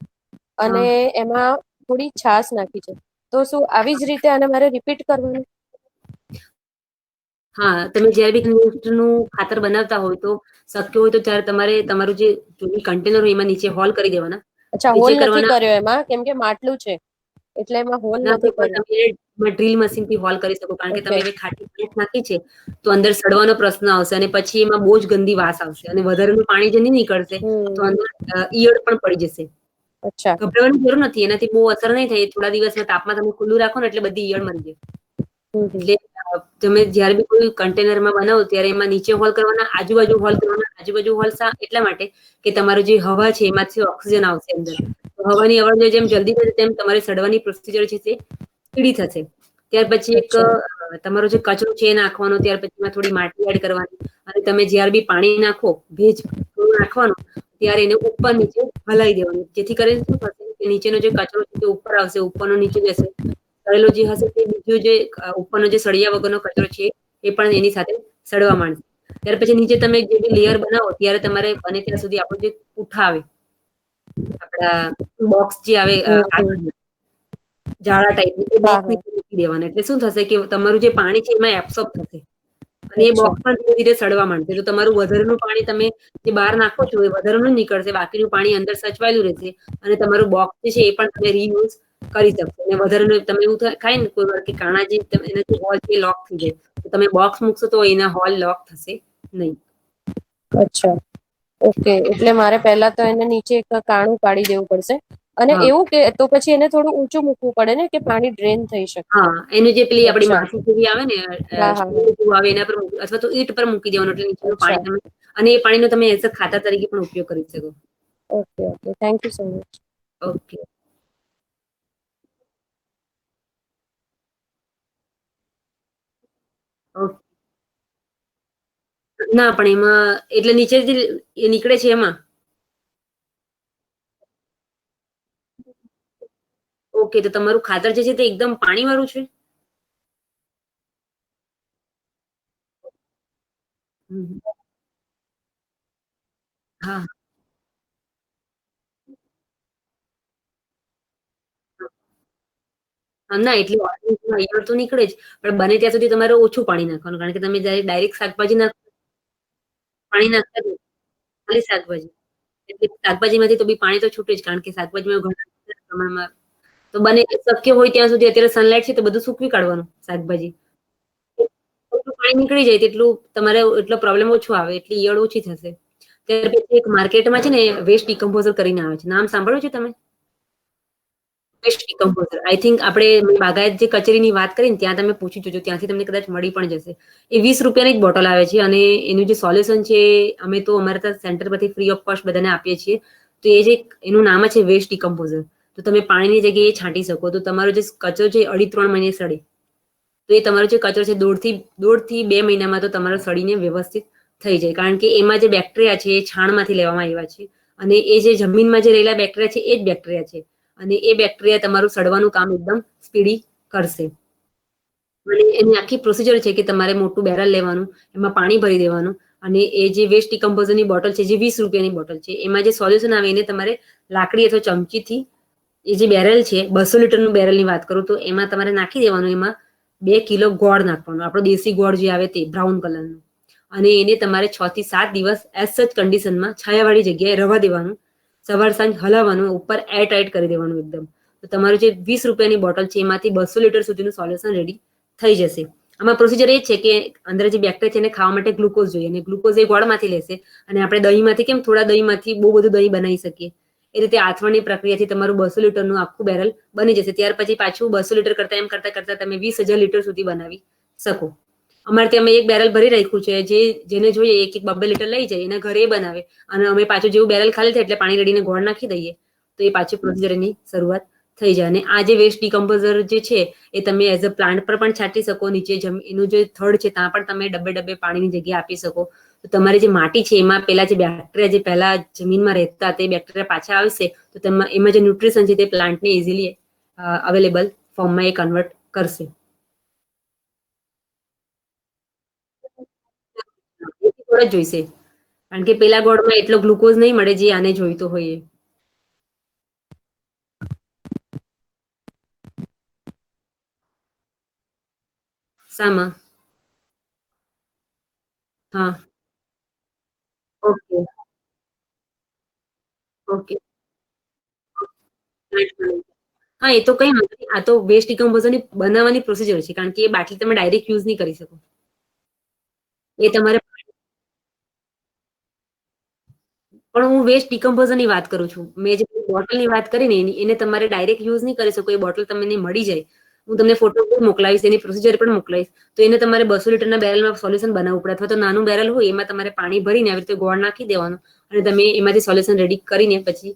અને હા. એમાં થોડી છાશ નાખી છે. તો શું આવી જ રીતે આને મારે રિપીટ કરવાનું? હા, તમે જ્યારે બી કમ્પોસ્ટનું ખાતર બનાવતા હોય તો શક્ય હોય તો ત્યારે તમારે તમારું જે કન્ટેનર હોય એમાં નીચે હોલ કરી દેવાના. અચ્છા, નીચે હોલ નથી કરવાના. કર્યો એમાં, કેમ કે માટલું છે એટલે એમાં હોલ ના તો નથી પણ કર્યો. તમે ડ્રીલ મશીનથી હોલ કરી શકો. કારણ કે ઓકે. તમે હવે ખાટી પેન્ટ નાખી છે તો અંદર સડવાનો પ્રશ્ન આવશે અને પછી એમાં બહુ જ ગંદી વાસ આવશે અને વધારેનું પાણી જે નહીં નીકળશે તો હમ. અંદર ઈયળ પણ પડી જશે. અચ્છા. ગભરાવાની જરૂર નથી. એનાથી બહુ અસર નહીં થાય. થોડા દિવસના તાપમાં તમે ખુલ્લું રાખો ને એટલે બધી ઈયળ મરી જાય. હમ હમ. એટલે તમે જ્યારે બી કોઈ કન્ટેનરમાં બનાવો ત્યારે એમાં નીચે હોલ કરવાના, આજુબાજુ હોલ કરવાના. આજુબાજુ હોલ એટલા માટે કે તમારું જે હવા છે એમાંથી ઓક્સિજન આવશે અંદર. તો હવાની અવર જેમ જલ્દી થશે તેમ તમારે સડવાની પ્રોસિજર છે તે સ્પીડી થશે. ત્યાર પછી એક અચ્છા. તમારો જે કચરો છે એ નાખવાનો. ત્યાર પછી એમાં થોડી માટી એડ કરવાની અને તમે જ્યારે બી પાણી નાખો, ભેજ થોડું નાખવાનું, ત્યારે એને ઉપર નીચે હલાવી દેવાનું. જેથી કરીને શું થશે કે નીચેનો જે કચરો છે તે ઉપર આવશે, ઉપરનો નીચે જશે. તળેલો જે હશે તે બીજો જે ઉપરનો જે સળિયા વગરનો કચરો છે એ પણ એની સાથે સડવા માંડશે. ત્યાર પછી નીચે તમે જે બી લેયર બનાવો ત્યારે તમારે બને ત્યાં સુધી આપણું જે પૂઠા આવે, આપડા બોક્સ જે આવે હમ હમ. કાગળના જાળા ટાઈપની, એ હા બોક્સ હા. નીચે મૂકી દેવાના. એટલે શું થશે કે તમારું જે પાણી છે એમાં એબ્સોર્બ થશે અને એ અચ્છા. બોક્સ પણ ધીરે ધીરે સડવા માંડશે. તો તમારું વધારેનું પાણી તમે જે બહાર નાખો છો એ વધારેનું જ નીકળશે. બાકીનું પાણી અંદર સચવાયેલું રહેશે અને તમારું બોક્સ જે છે એ પણ તમે રીયુઝ કરી શકશો. અને વધારેનું તમે એવું થાય ને કોઈ વાર કે કાણા જે એના જે હોલ છે એ લોક થઈ જાય, તો તમે બોક્સ મૂકશો તો એના હોલ લોક થશે નહીં. અચ્છા, ઓકે. એટલે મારે પહેલા તો એને નીચે એક કાણું પાડી દેવું પડશે. અને હા, એવું કે તો પછી એને થોડું ઊંચું મૂકવું પડે ને કે પાણી ડ્રેન થઈ શકે. હા. એનું જે પેલી આપડી અચ્છા. માટી જેવી આવે ને હા હા સ્ટૂલ હા. જેવું આવે એના પર અથવા તો ઈંટ પર મૂકી દેવાનું. એટલે નીચેનું અચ્છા. પાણી તમે અને એ પાણીનો તમે એઝ અ ખાતર તરીકે પણ ઉપયોગ કરી શકો. Okay okay, thank you so much. Okay. Okay. ના પણ એમાં એટલે નીચેથી એ નીકળે છે એમાં? ઓકે. તો તમારું ખાતર જે છે તે એકદમ પાણીવાળું છે? હમ. હા ના એટલે ઓર્ગેનિકમાં ઈયળ તો નીકળે જ, પણ બને ત્યાં સુધી તમારે ઓછું પાણી નાખવાનું, કારણ કે તમે જ્યારે ડાયરેક્ટ શાકભાજી પાણી નાખતા જ નથી, ખાલી શાકભાજી. એટલે શાકભાજીમાંથી તો બી પાણી તો છૂટે જ, કારણ કે શાકભાજીમાં ઘણા પ્રમાણમાં તો બને શક્ય હોય ત્યાં સુધી અત્યારે સનલાઇટ છે તો બધું સૂકવી કાઢવાનું શાકભાજી. જેટલું પાણી નીકળી જાય તેટલું તમારે એટલો પ્રોબ્લેમ ઓછો આવે, એટલી ઈયળ ઓછી થશે. ત્યાર પછી એક માર્કેટમાં છે ને વેસ્ટ ડિકમ્પોઝર કરીને આવે છે, નામ સાંભળ્યું છે તમે? વેસ્ટ ડિકમ્પોઝર આઈ થિંક આપણે બાગાયત જે કચેરીની વાત કરીને ત્યાં તમે પૂછી જોજો, ત્યાંથી તમને કદાચ મળી પણ જશે. એ 20 રૂપિયાની જ બોટલ આવે છે, અને એનું જે સોલ્યુશન છે અમે તો અમારા ત્યાં સેન્ટર પરથી ફ્રી ઓફ કોસ્ટ બધાને આપીએ છીએ. તો એ જે એનું નામ છે વેસ્ટ ડિકમ્પોઝર. તો તમે પાણીની જગ્યાએ છાંટી શકો તો તમારો જે કચરો છે 2.5-3 મહિને સડે. તો એ તમારો જે કચરો છે દોઢથી 2 મહિનામાં તો તમારો સડીને વ્યવસ્થિત થઈ જાય, કારણ કે એમાં જે બેક્ટેરિયા છે એ છાણમાંથી લેવામાં આવ્યા છે, અને એ જે જમીનમાં જે રહેલા બેક્ટેરિયા છે એ જ બેક્ટેરિયા છે, અને એ બેક્ટેરિયા તમારું સડવાનું કામ એકદમ સ્પીડી કરશે. અને એની આખી પ્રોસિજર છે કે તમારે મોટું બેરલ લેવાનું, એમાં પાણી ભરી દેવાનું, અને એ જે વેસ્ટ ડિકમ્પોઝરની બોટલ છે જે 20 રૂપિયાની બોટલ છે એમાં જે સોલ્યુશન આવે એને તમારે લાકડી અથવા ચમચીથી એ જે બેરલ છે 200 લીટરનું બેરલની વાત કરું તો એમાં તમારે નાખી દેવાનું, એમાં 2 કિલો ગોળ નાખવાનો, આપણો દેશી ગોળ જે આવે તે બ્રાઉન કલરનો, અને એને તમારે 6 થી 7 દિવસ એઝ સચ કન્ડિશનમાં છાયાવાળી જગ્યાએ રવા દેવાનું, સવાર સાંજ હલાવવાનું, ઉપર એર ટાઈટ કરી દેવાનું એકદમ. તો તમારું જે 20 રૂપિયાની બોટલ છે એમાંથી 200 લીટર સુધીનું સોલ્યુશન રેડી થઈ જશે. આમાં પ્રોસિજર એ છે કે અંદર જે બેક્ટેરિયા છે એને ખાવા માટે ગ્લુકોઝ જોઈએ, અને ગ્લુકોઝ એ ગોળમાંથી લેશે, અને આપણે દહીંમાંથી કેમ થોડા દહીંમાંથી બહુ બધું દહીં બનાવી શકીએ, એ રીતે આથવણની પ્રક્રિયાથી તમારું 200 લીટરનું આખું બેરલ બની જશે. ત્યાર પછી પાછું 200 લીટર કરતા એમ કરતા કરતા તમે 20,000 લીટર સુધી બનાવી શકો. અમારે ત્યાં અમે એક બેરલ ભરી રાખ્યું છે, જેને જોઈએ એક 2 લીટર લઈ જાય એના ઘરે બનાવે, અને અમે પાછું જેવું બેરલ ખાલી થાય એટલે પાણી રેડીને ગોળ નાખી દઈએ, તો એ પાછી પ્રોસિજર એની શરૂઆત થઈ જાય. અને આ જે વેસ્ટ ડિકમ્પોઝર જે છે એ તમે એઝ અ પ્લાન્ટ પર પણ છાંટી શકો, નીચે એનું જે થડ છે ત્યાં પણ તમે ડબ્બે ડબ્બે પાણીની જગ્યાએ આપી શકો. તો તમારી જે માટી છે એમાં પેલા જે બેક્ટેરિયા જે પહેલા જમીનમાં રહેતા તે બેક્ટેરિયા પાછા આવશે, તો એમાં જે ન્યુટ્રિશન છે તે પ્લાન્ટને ઇઝીલી અવેલેબલ ફોર્મમાં એ કન્વર્ટ કરશે. ગોળ જ જોઈશે, કારણ કે પેલા ગોળમાં એટલો ગ્લુકોઝ નહીં મળે જે આને જોઈતો હોય એ. સામા? હા. ઓકે. ઓકે. હા, એ તો કઈ વાંધો નહીં. આ તો વેસ્ટ ડિકમ્પોઝરની બનાવવાની પ્રોસિજર છે, કારણ કે એ બાટલી તમે ડાયરેક્ટ યુઝ નહીં કરી શકો. એ તમારે પણ હું વેસ્ટ ડિકમ્પોઝરની વાત કરું છું. મેં જે બોટલની વાત કરી ને એને તમારે ડાયરેક્ટ યુઝ નહીં કરી શકો. એ બોટલ તમને મળી જાય. હું તમને ફોટો પણ મોકલાવીશ, એની પ્રોસિજર પણ મોકલાવીશ. તો એને તમારે 200 લીટરના બેરલમાં સોલ્યુશન બનાવવું પડે, અથવા તો નાનું બેરલ હોય એમાં તમારે પાણી ભરીને આવી રીતે ગોળ નાખી દેવાનું, અને તમે એમાંથી સોલ્યુશન રેડી કરીને પછી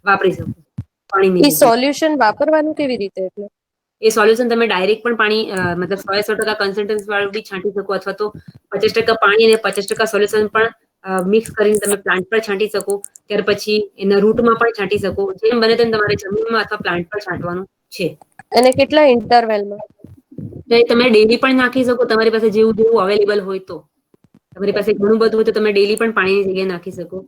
વાપરી શકો પાણીની એ જગ્યાએ. સોલ્યુશન વાપરવાનું કેવી રીતે એટલે? એ સોલ્યુશન તમે ડાયરેક્ટ પણ પાણી મતલબ 100% કન્સિસ્ટન્સ વાળું બી છાંટી શકો, અથવા તો 50% પાણી અને 50% સોલ્યુશન પણ મિક્સ કરીને તમે પ્લાન્ટ પર છાંટી શકો. ત્યાર પછી એના રૂટમાં પણ છાંટી શકો. જેમ બને તેમ તમારે જમીનમાં અથવા પ્લાન્ટ પર છાંટવાનું છે. અને કેટલા ઇન્ટરવેલમાં? તો એ તમે ડેલી પણ નાખી શકો, તમારી પાસે જેવું જેવું અવેલેબલ હોય તો. તમારી પાસે ઘણું બધું હોય તો તમે ડેલી પણ પાણીની જગ્યાએ નાખી શકો.